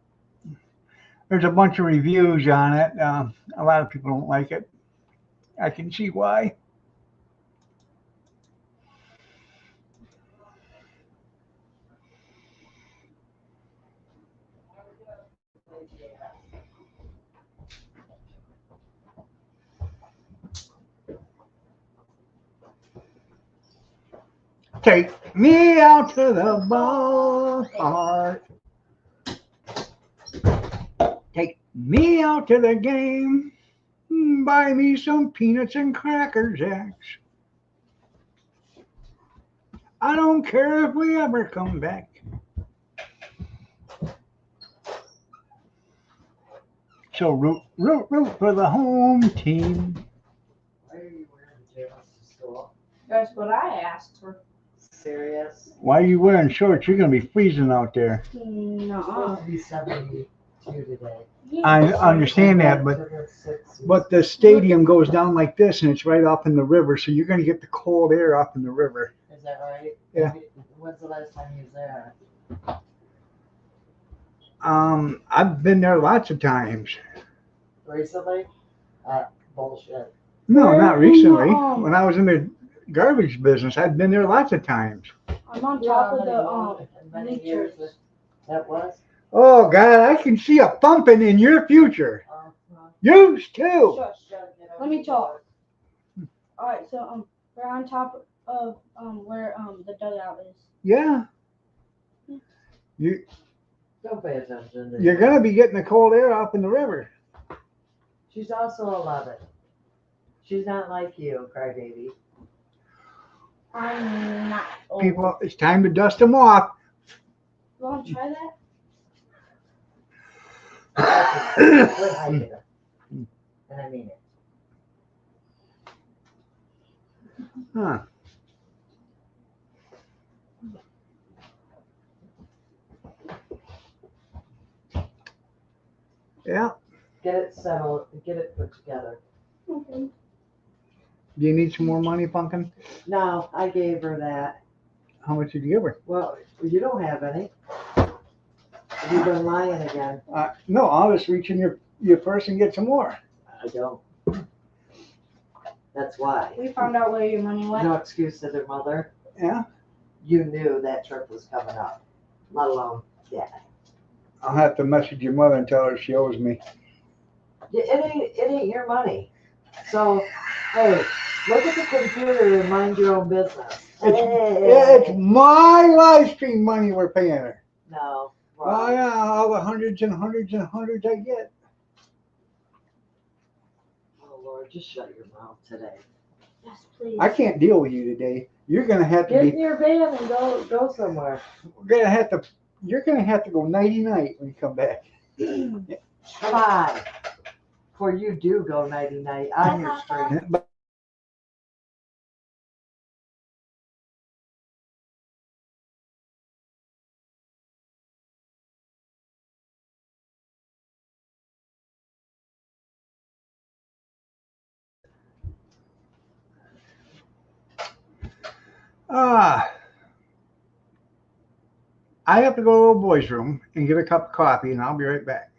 There's a bunch of reviews on it. A lot of people don't like it. I can see why. Take me out to the ballpark. Take me out to the game. Buy me some peanuts and cracker jacks. I don't care if we ever come back. So root, root, root for the home team. Why are you wearing pajamas to school? That's what I asked her. Serious? Why are you wearing shorts? You're gonna be freezing out there. It's No. supposed to be 72 today. I understand that, but the stadium goes down like this and it's right off in the river, so you're gonna get the cold air off in the river. Is that right? Yeah. When's the last time you was there? I've been there lots of times. Recently? Bullshit. No, Where not in, recently. um, When I was in the garbage business, I'd been there lots of times. I'm on Yeah, top of honey, the well, many years bleachers. that was. Oh God, I can see a thumping in your future. Yours too. Shush. Let me talk. All right, so we're on top of where the dugout is. Yeah. You Don't pay attention. to you're her. gonna be getting the cold air up in the river. She's also 11. She's not like you, crybaby. I'm not old. People, it's time to dust them off. You want to try that? Quit hiding it. And I mean it. Huh. Yeah. Get it settled. Get it put together. Okay. Do you need some more money, Pumpkin? No, I gave her that. How much did you give her? Well, you don't have any. You've been lying again. No, I'll just reach in your purse and get some more. I don't. That's why. We found out where your money went. No excuse to their mother. Yeah. You knew that trip was coming up. Let alone, yeah. I'll have to message your mother and tell her she owes me. It ain't your money. So, hey, look at the computer and mind your own business. It's my live stream money we're paying her. No. Oh Right. yeah, all the hundreds and hundreds and hundreds I get. Oh Lord, just shut your mouth today. Yes, please. I can't deal with you today. You're gonna have to Get be. in your van and go somewhere. You're gonna have to go nighty night when you come back. Come on. Before you do go nighty night on your street. Ah. I have to go to the little boy's room and get a cup of coffee, and I'll be right back.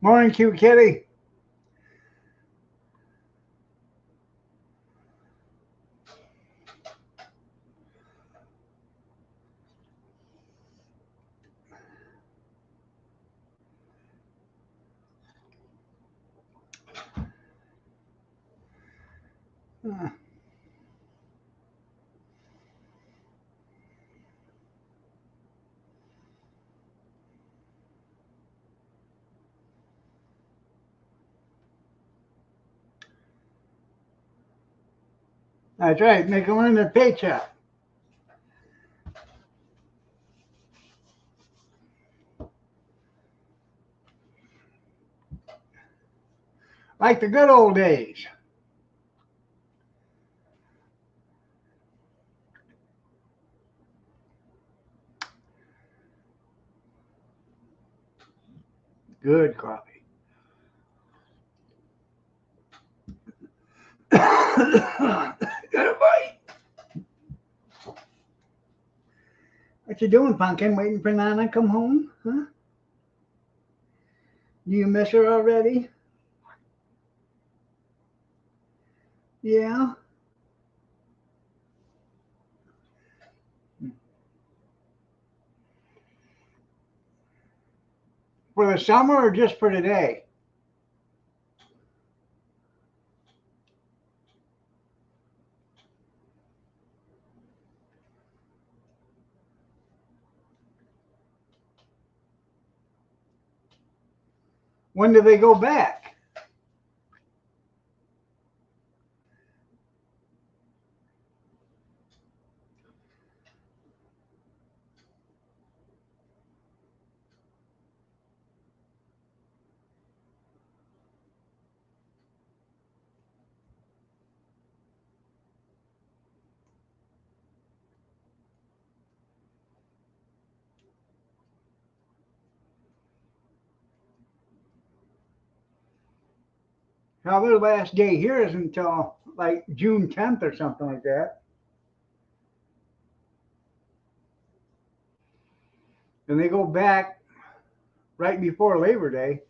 Morning, cute kitty. That's right. Make them earn their paycheck. Like the good old days. Good coffee. Got a bite. What you doing, Pumpkin? Waiting for Nana to come home? Huh? Do you miss her already? Yeah. For the summer or just for today? When do they go back? Now their last day here isn't until like June 10th or something like that. And they go back right before Labor Day.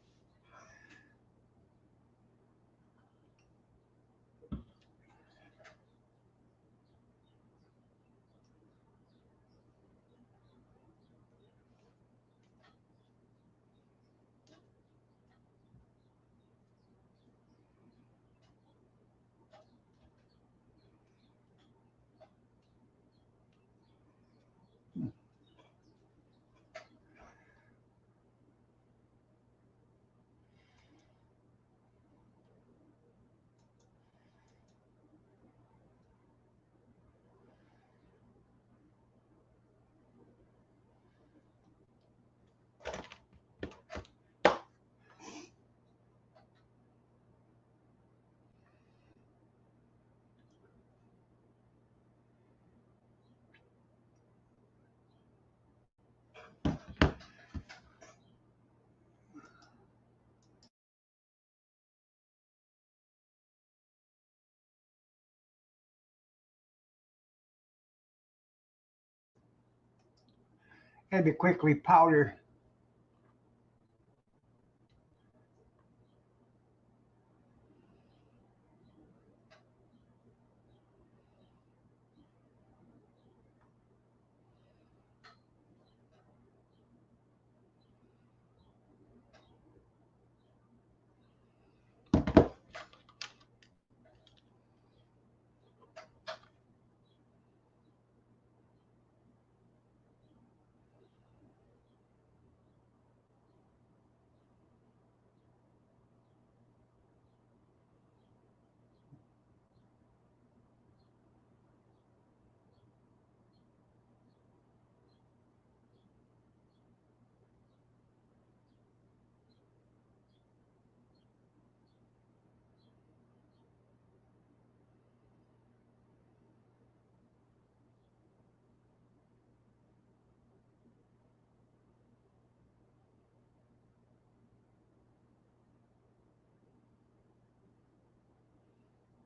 Had to quickly powder.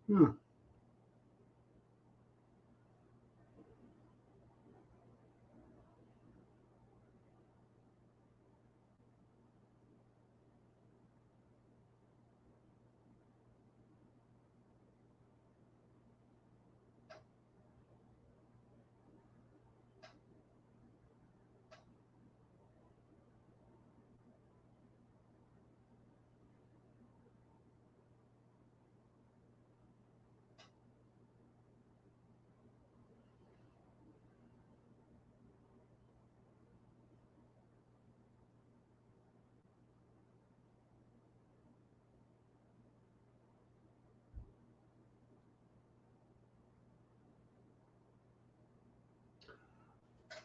Hmm.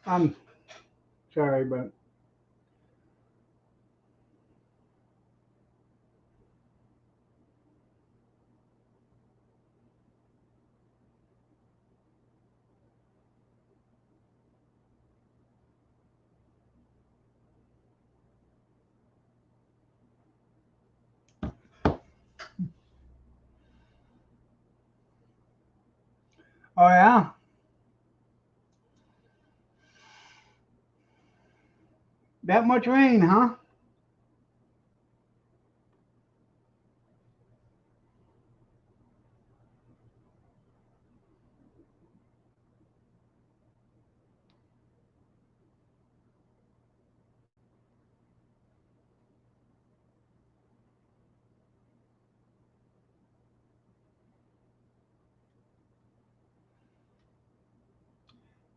I'm sorry, but oh yeah, that much rain, huh?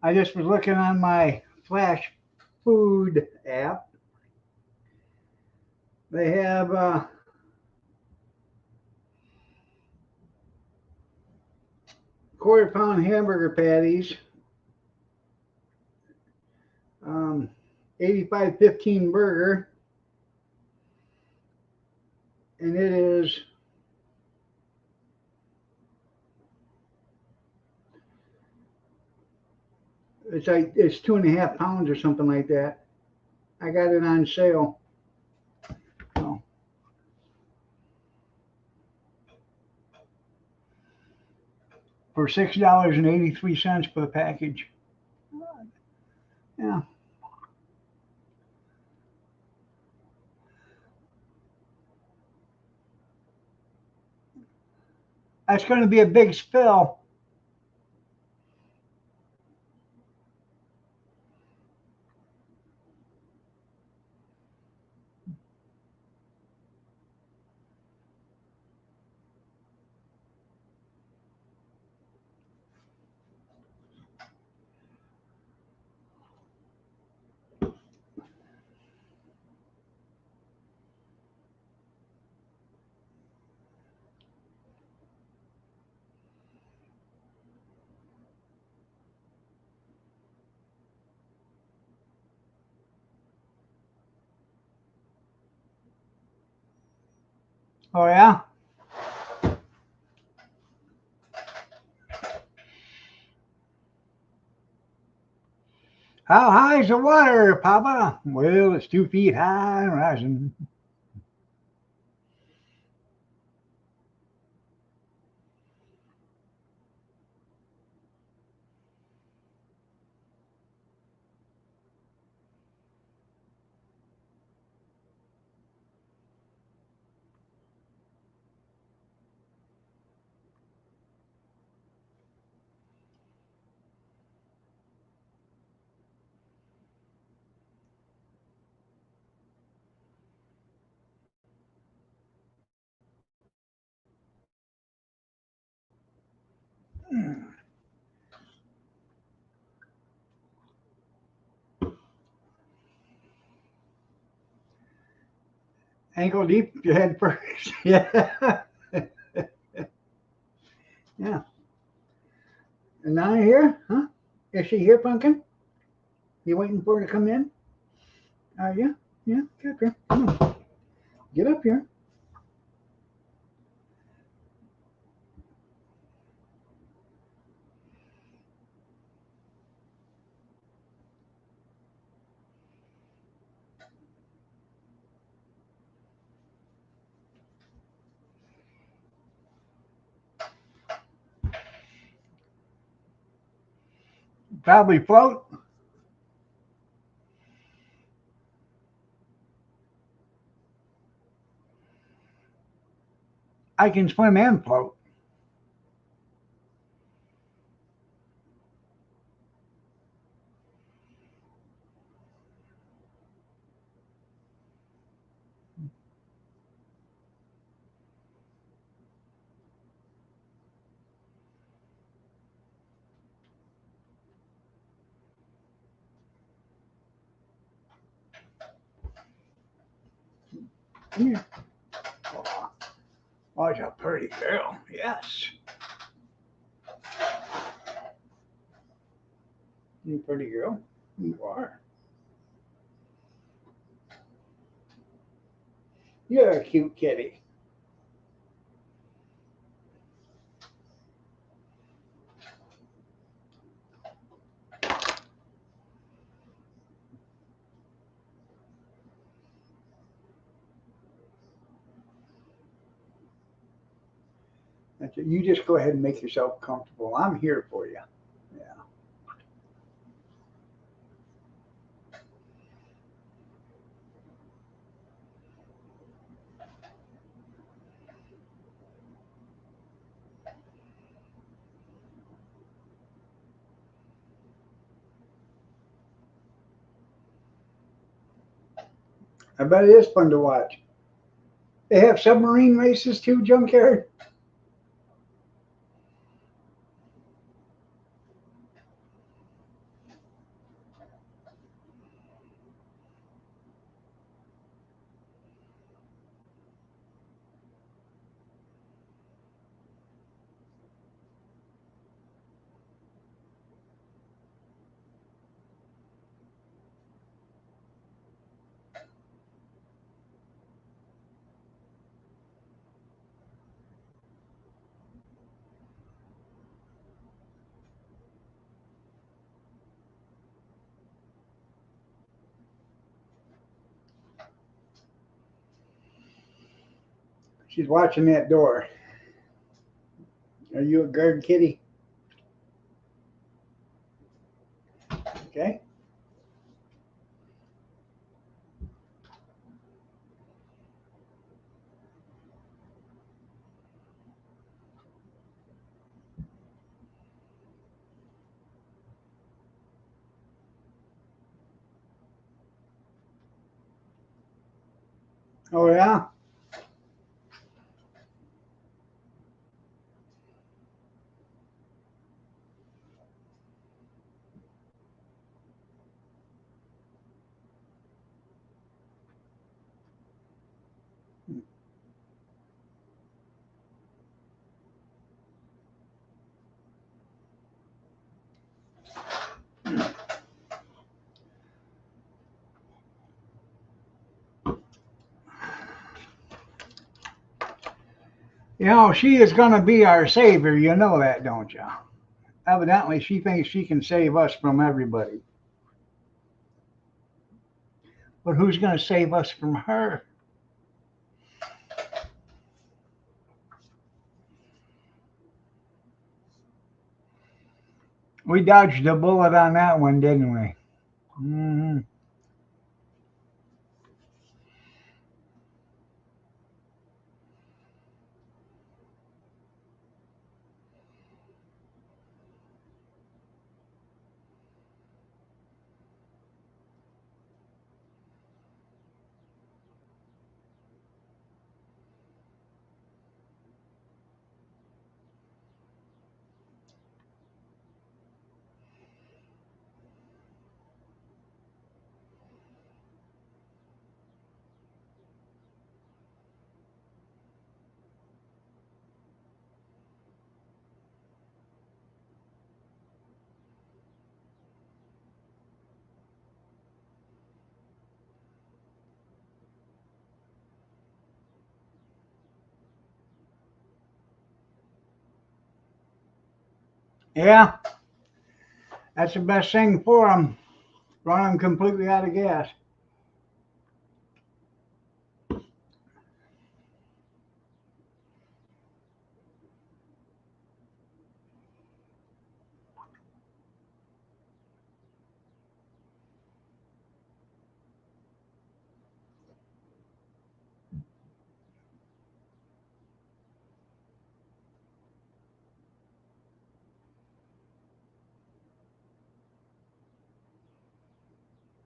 I just was looking on my Flash Food app. They have quarter-pound hamburger patties, 85.15 burger, and it's like it's 2.5 pounds or something like that. I got it on sale. So, for $6.83 for the package. Yeah. That's going to be a big spill. Oh yeah. How high is the water, Papa? Well, it's 2 feet high and rising. Ankle deep, your head first. Yeah. Yeah. And now here, huh? Is she here, Pumpkin? You waiting for her to come in? Are you? Yeah, get up here. Come on. Get up here. Probably float. I can swim and float. Come here. Oh, it's a pretty girl. Yes. You pretty girl. You are. You're a cute kitty. That's it. You just go ahead and make yourself comfortable. I'm here for you. Yeah. I bet it is fun to watch. They have submarine races too, Junkyard? She's watching that door. Are you a guard kitty? Okay. Oh yeah? You know, she is going to be our savior. You know that, don't you? Evidently, she thinks she can save us from everybody. But who's going to save us from her? We dodged a bullet on that one, didn't we? Mm-hmm. Yeah, that's the best thing for them. Run them completely out of gas.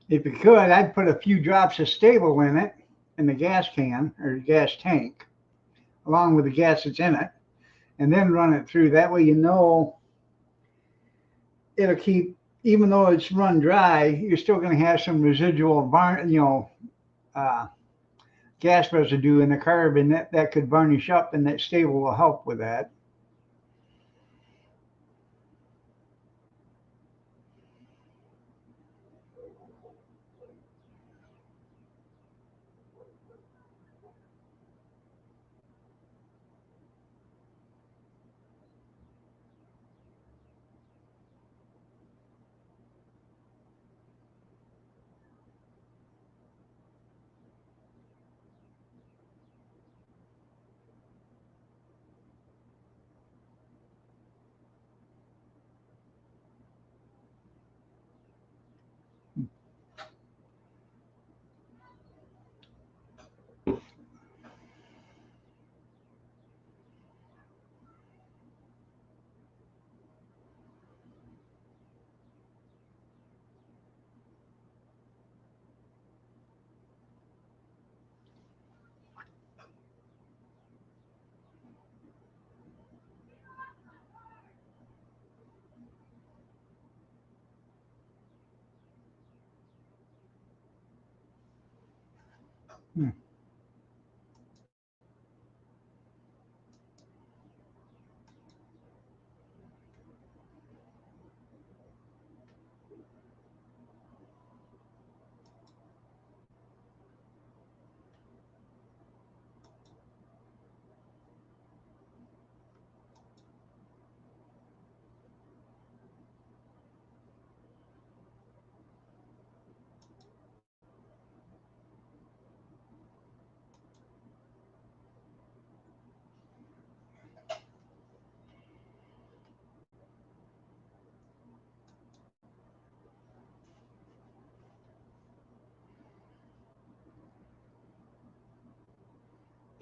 If you could, I'd put a few drops of stable in it, in the gas can or gas tank, along with the gas that's in it, and then run it through. That way, you know it'll keep, even though it's run dry, you're still going to have some residual, uh, gas residue in the carb, and that could varnish up, and that stable will help with that.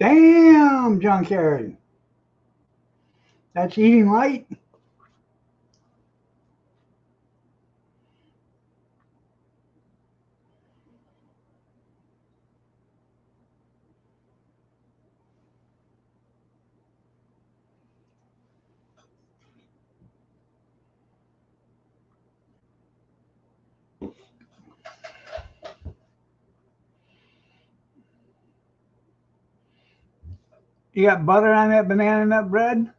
Damn, junkyard. That's eating light. You got butter on that banana nut bread?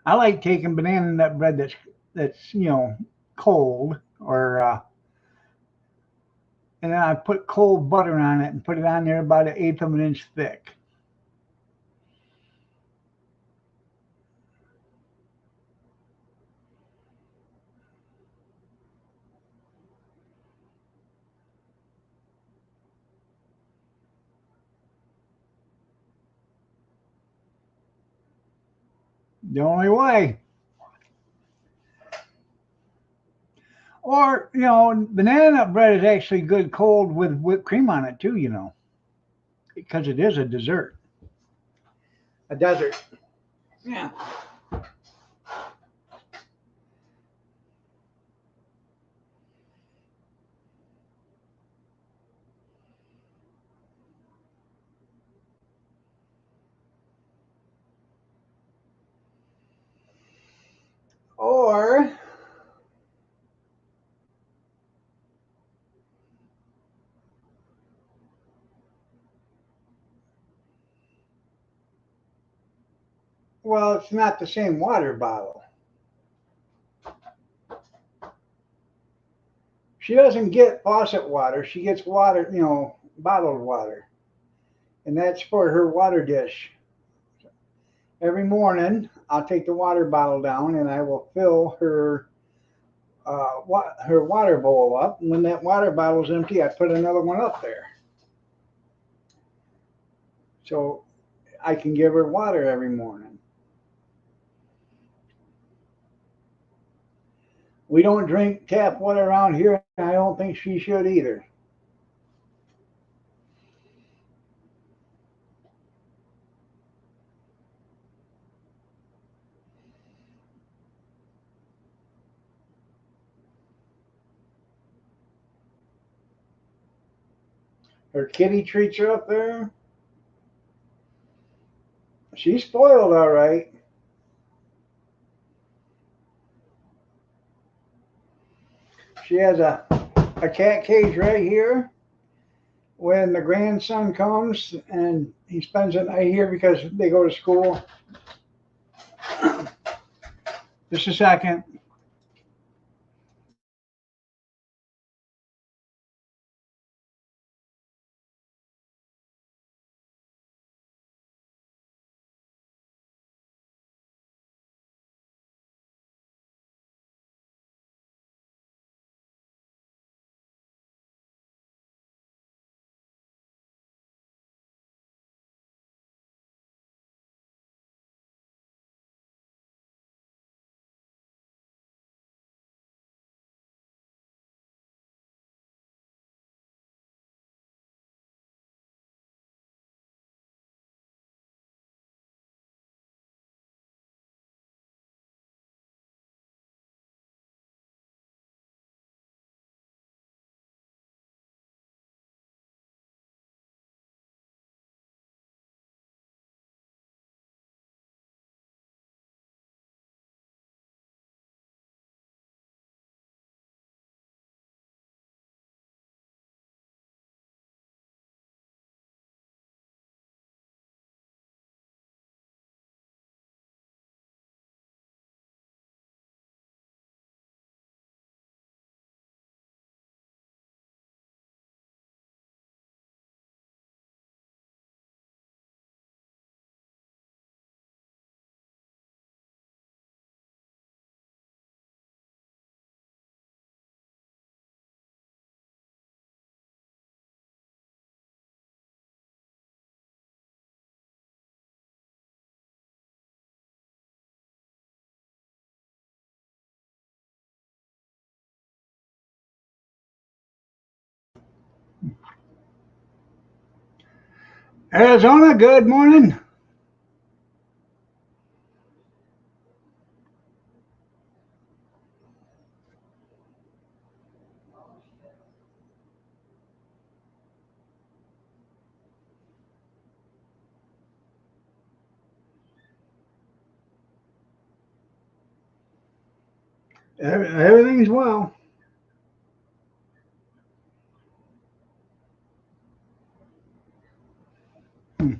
I like taking banana nut bread that's cold, or and then I put cold butter on it and put it on there about an eighth of an inch thick. The only way. Or, banana nut bread is actually good cold with whipped cream on it too, because it is a dessert. A desert. Yeah. Or, well, it's not the same water bottle. She doesn't get faucet water. She gets water, bottled water. And that's for her water dish. Every morning, I'll take the water bottle down and I will fill her water bowl up. And when that water bottle's empty, I put another one up there. So I can give her water every morning. We don't drink tap water around here, and I don't think she should either. Her kitty treats are up there. She's spoiled, all right. She has a cat cage right here. When the grandson comes and he spends the night here because they go to school. Just a second. Arizona, good morning. Everything's well. Hmm.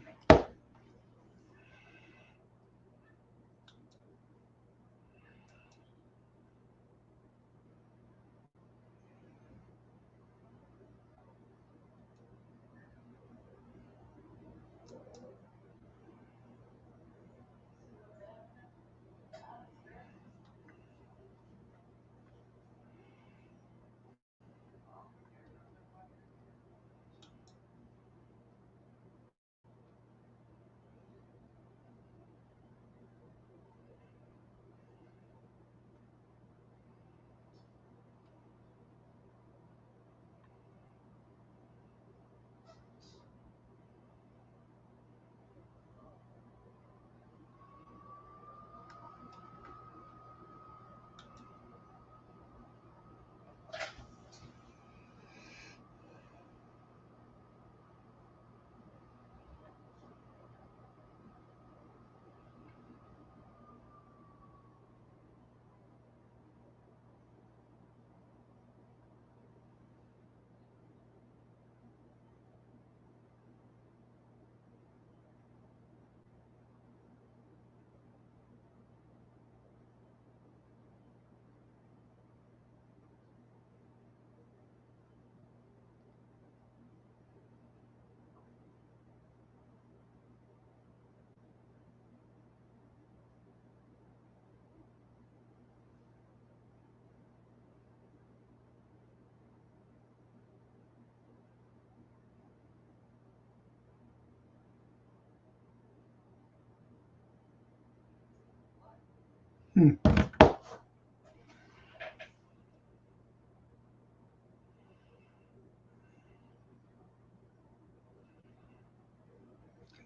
Hmm.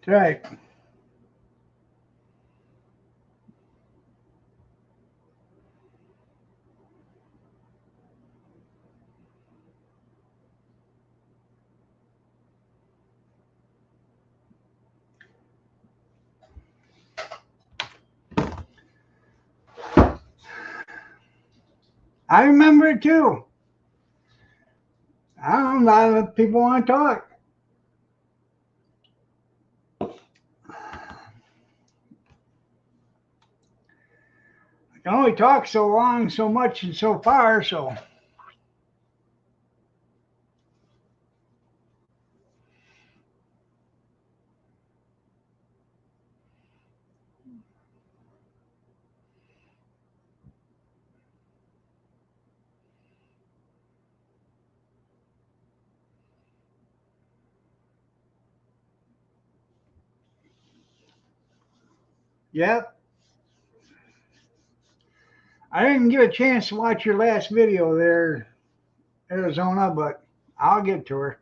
That's right. I remember it too. I don't know, a lot of people want to talk. I can only talk so long, so much, and so far, so. Yep. I didn't get a chance to watch your last video there, Arizona, but I'll get to her.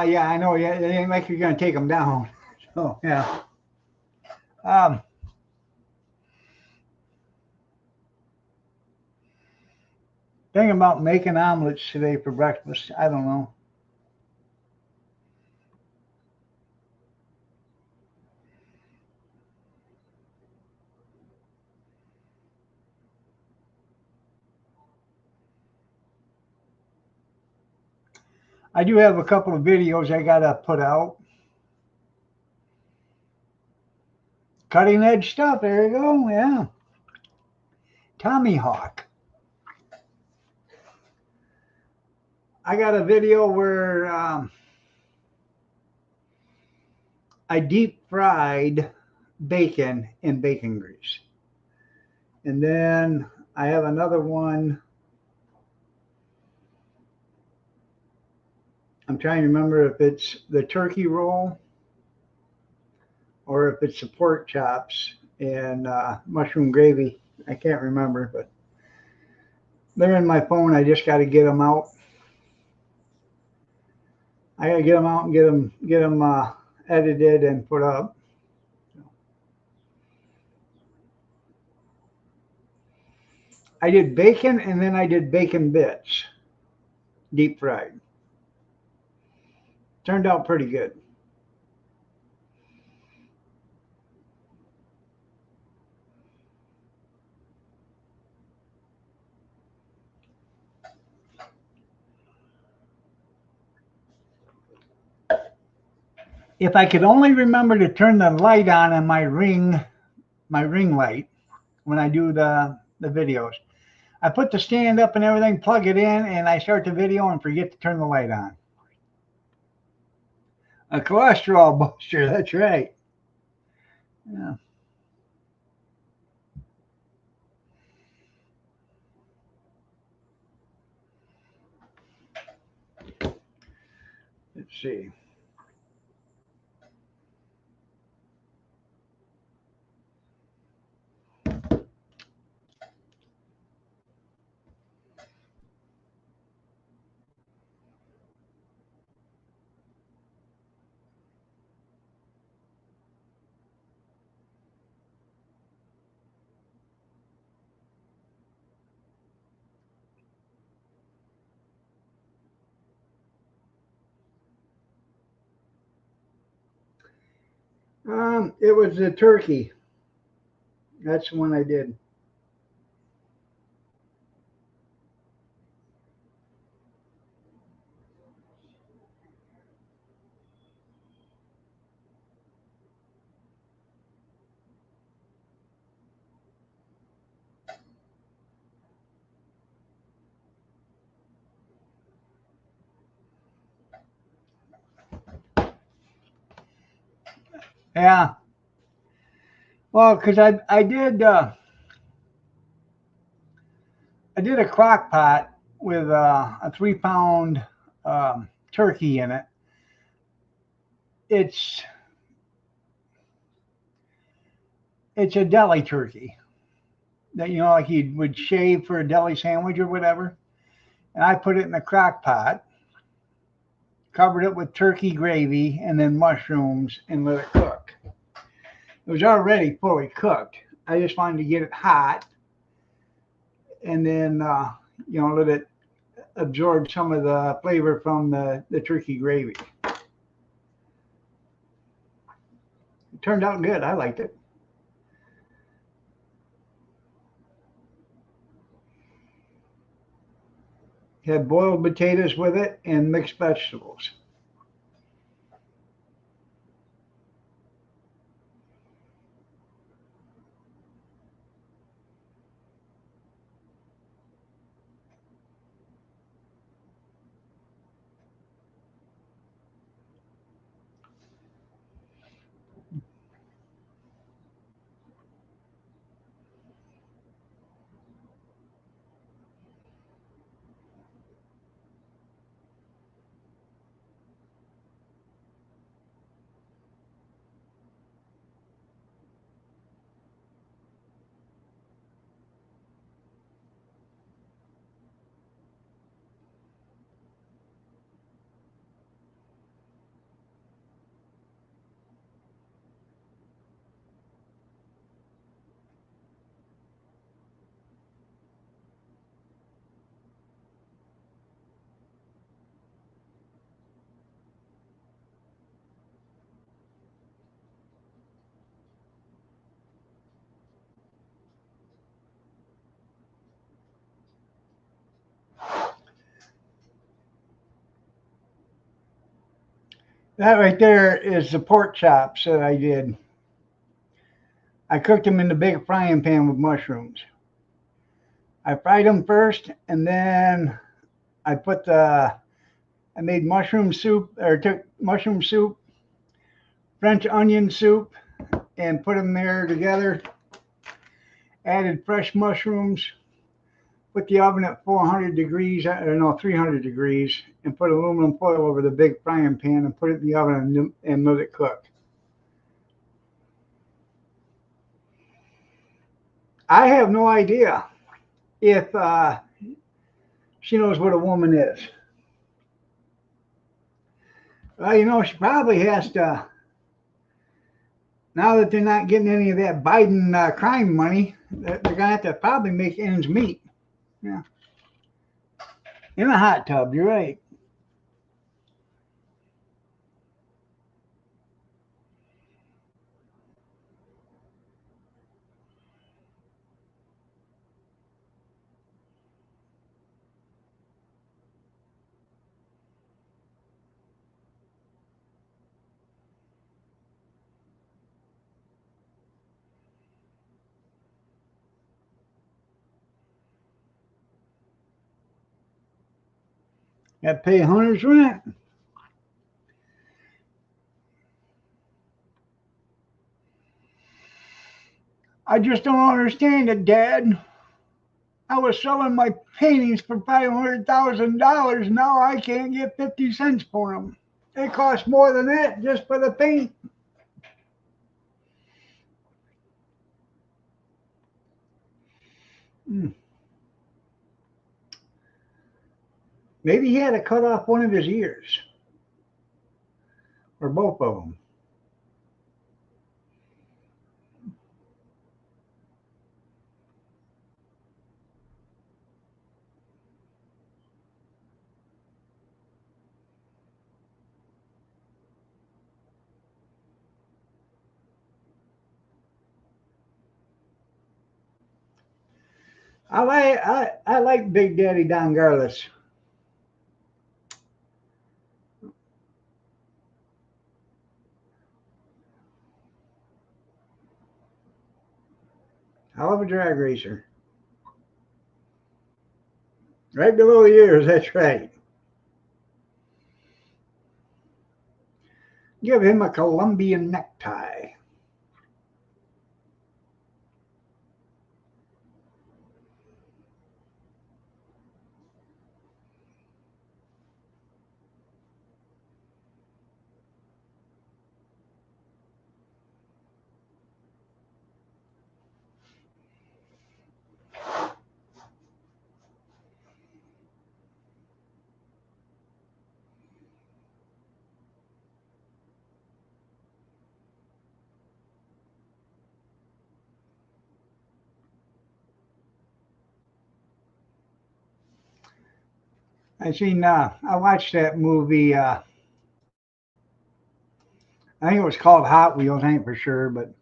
Yeah, I know. Yeah, it ain't like you're gonna take them down. So yeah. Um, Thinking about making omelets today for breakfast. I don't know. I do have a couple of videos I gotta put out. Cutting edge stuff. There you go. Yeah. Tommy Hawk. I got a video where I deep fried bacon in bacon grease. And then I have another one I'm trying to remember if it's the turkey roll or if it's the pork chops and mushroom gravy. I can't remember, but they're in my phone. I just got to get them out. I got to get them out and get them edited and put up. I did bacon and then I did bacon bits, deep fried. Turned out pretty good. If I could only remember to turn the light on my ring light when I do the videos. I put the stand up and everything, plug it in, and I start the video and forget to turn the light on. A cholesterol buster, that's right. Yeah. Let's see. It was the turkey. That's the one I did. Yeah. Well, because I did a crock pot with a 3 pound turkey in it. It's a deli turkey that like you would shave for a deli sandwich or whatever. And I put it in a crock pot, covered it with turkey gravy and then mushrooms and let it cook. It was already fully cooked. I just wanted to get it hot and then let it absorb some of the flavor from the turkey gravy. It turned out good. I liked it. Had boiled potatoes with it and mixed vegetables. That right there is the pork chops that I did. I cooked them in the big frying pan with mushrooms. I fried them first, and then I made mushroom soup, or took mushroom soup, French onion soup, and put them there together. Added fresh mushrooms, put the oven at 400 degrees, or no, 300 degrees, and put aluminum foil over the big frying pan and put it in the oven and let it cook. I have no idea if she knows what a woman is. Well, she probably has to, now that they're not getting any of that Biden crime money, they're going to have to probably make ends meet. Yeah. In a hot tub, you're right. Got to pay Hunter's rent. I just don't understand it, Dad. I was selling my paintings for $500,000. Now I can't get 50 cents for them. It costs more than that just for the paint. Hmm. Maybe he had to cut off one of his ears, or both of them. I like Big Daddy Don Garlis. Hell of a drag racer. Right below the ears, that's right. Give him a Colombian necktie. I watched that movie. I think it was called Hot Wheels. I ain't for sure, but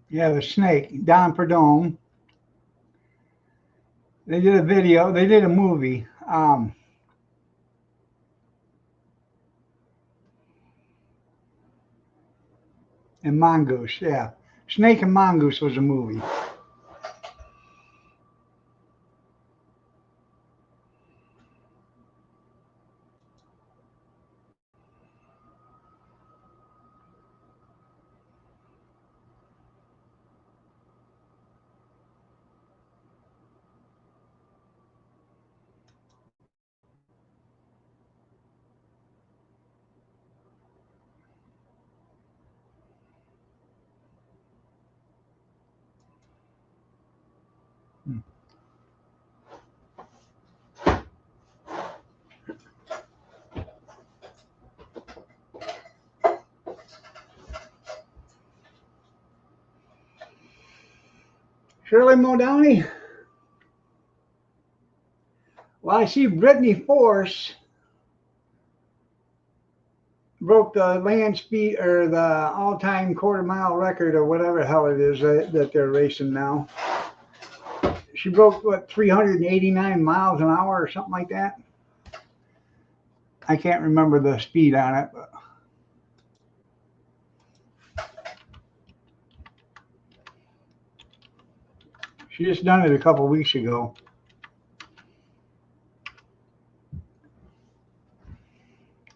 yeah, the snake, Don Perdome. They did a video. They did a movie. And Mongoose, yeah. Snake and Mongoose was a movie. Shirley Muldowney. Well, I see Brittany Force broke the land speed or the all-time quarter-mile record or whatever the hell it is that they're racing now. She broke what 389 miles an hour or something like that. I can't remember the speed on it, but she just done it a couple weeks ago.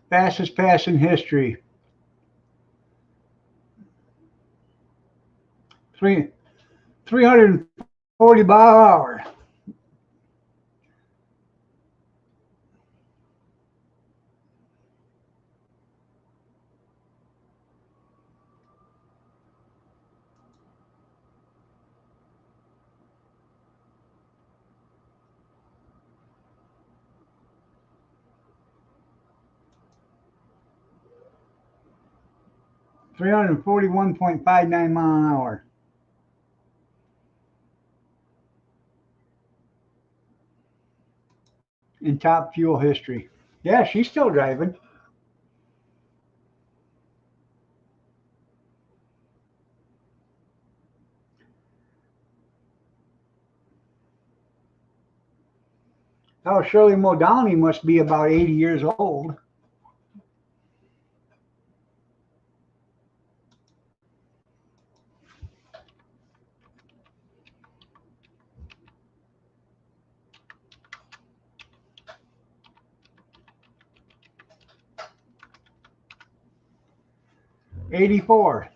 Fastest pass in history. 340 mile an hour. $341.59 mile an hour. In Top Fuel history. Yeah, she's still driving. Oh, Shirley Muldowney must be about 80 years old. '84.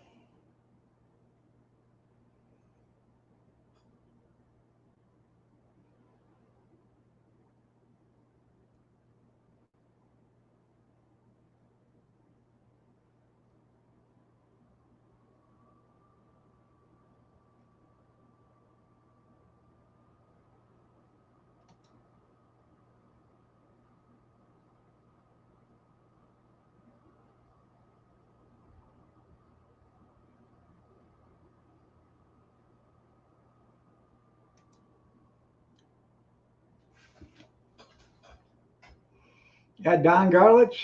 Yeah, Don Garlits.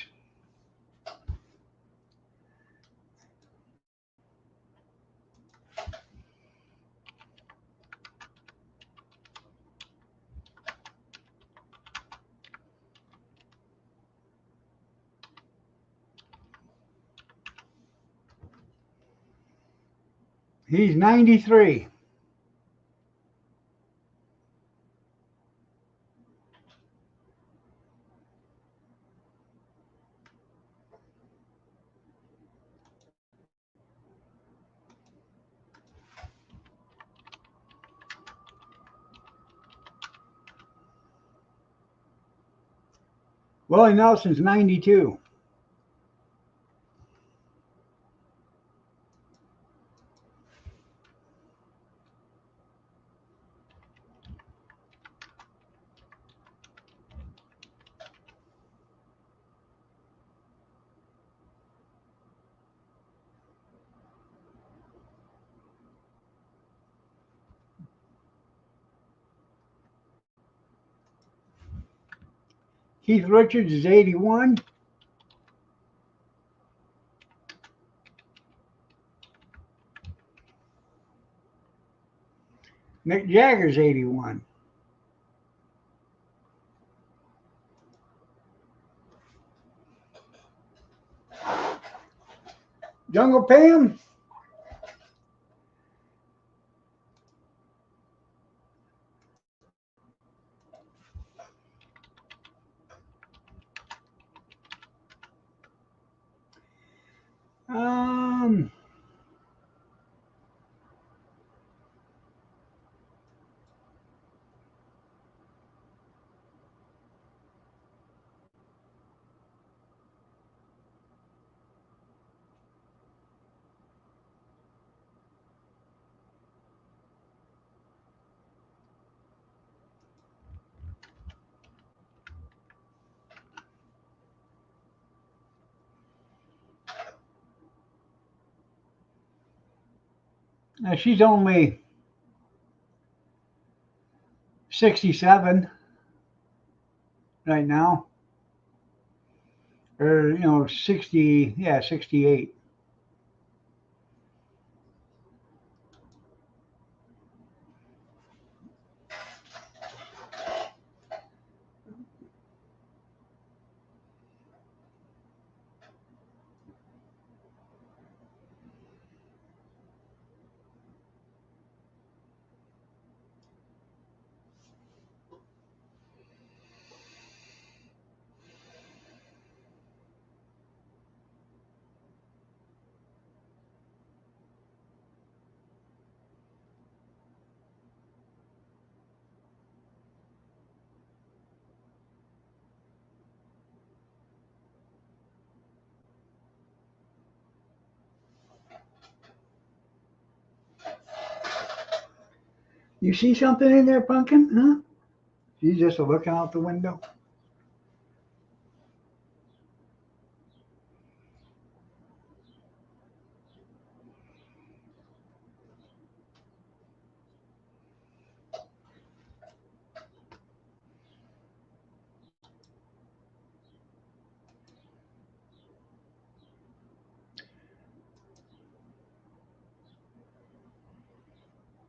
He's 93. Willie Nelson's 92. Keith Richards is 81. Mick Jagger's 81. Jungle Pam. Um, She's only 67 right now, or 60, yeah, 68. You see something in there, Pumpkin? Huh? She's just looking out the window.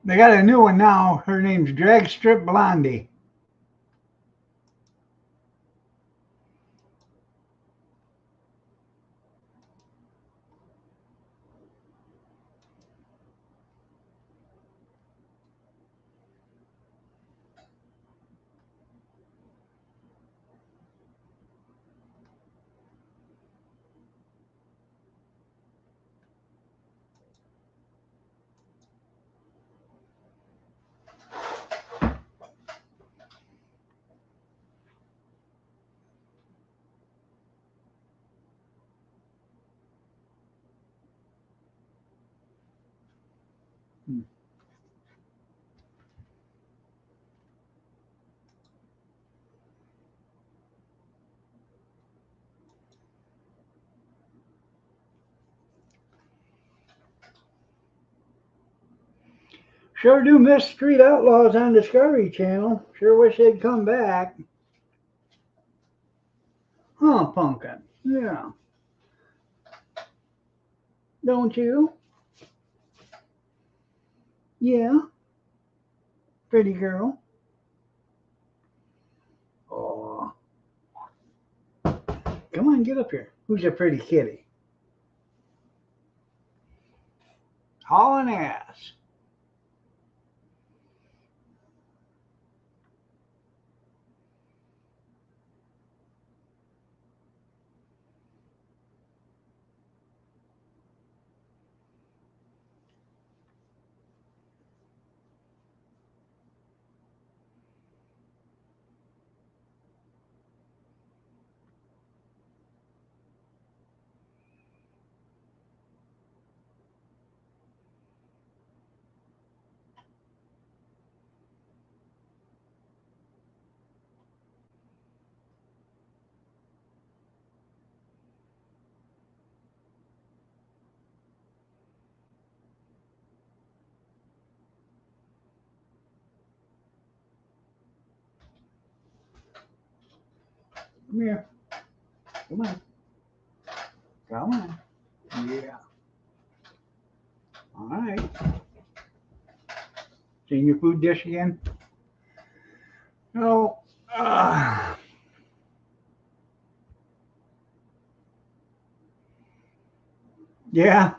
They got a new one now. Her name's Drag Strip Blondie. Sure do miss Street Outlaws on Discovery Channel. Sure wish they'd come back. Huh, Pumpkin? Yeah. Don't you? Yeah. Pretty girl. Oh. Come on, get up here. Who's a pretty kitty? Hauling ass. Come here. Come on. Come on. Yeah. All right. Seen your food dish again? No. Yeah.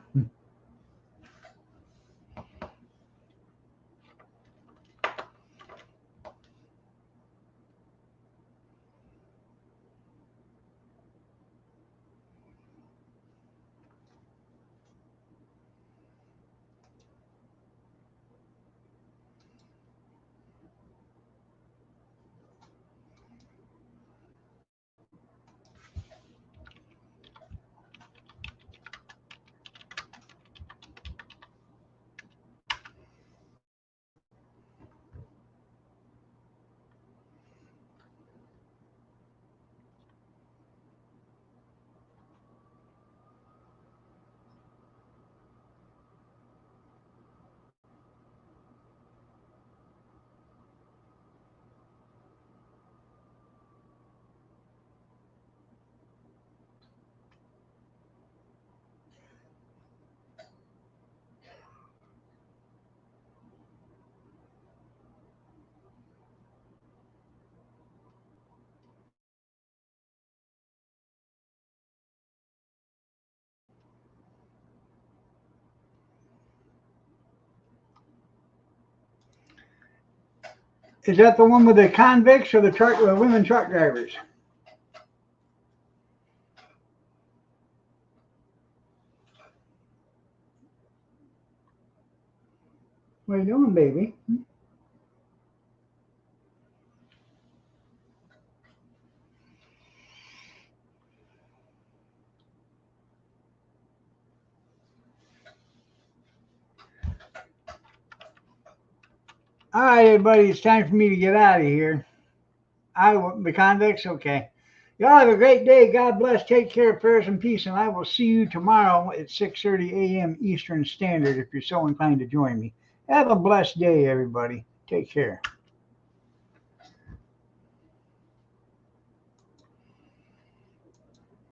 Is that the one with the convicts or the women truck drivers? What are you doing, baby? All right, everybody, it's time for me to get out of here. The convicts, okay. Y'all have a great day. God bless. Take care, prayers and peace, and I will see you tomorrow at 6:30 a.m. Eastern Standard if you're so inclined to join me. Have a blessed day, everybody. Take care.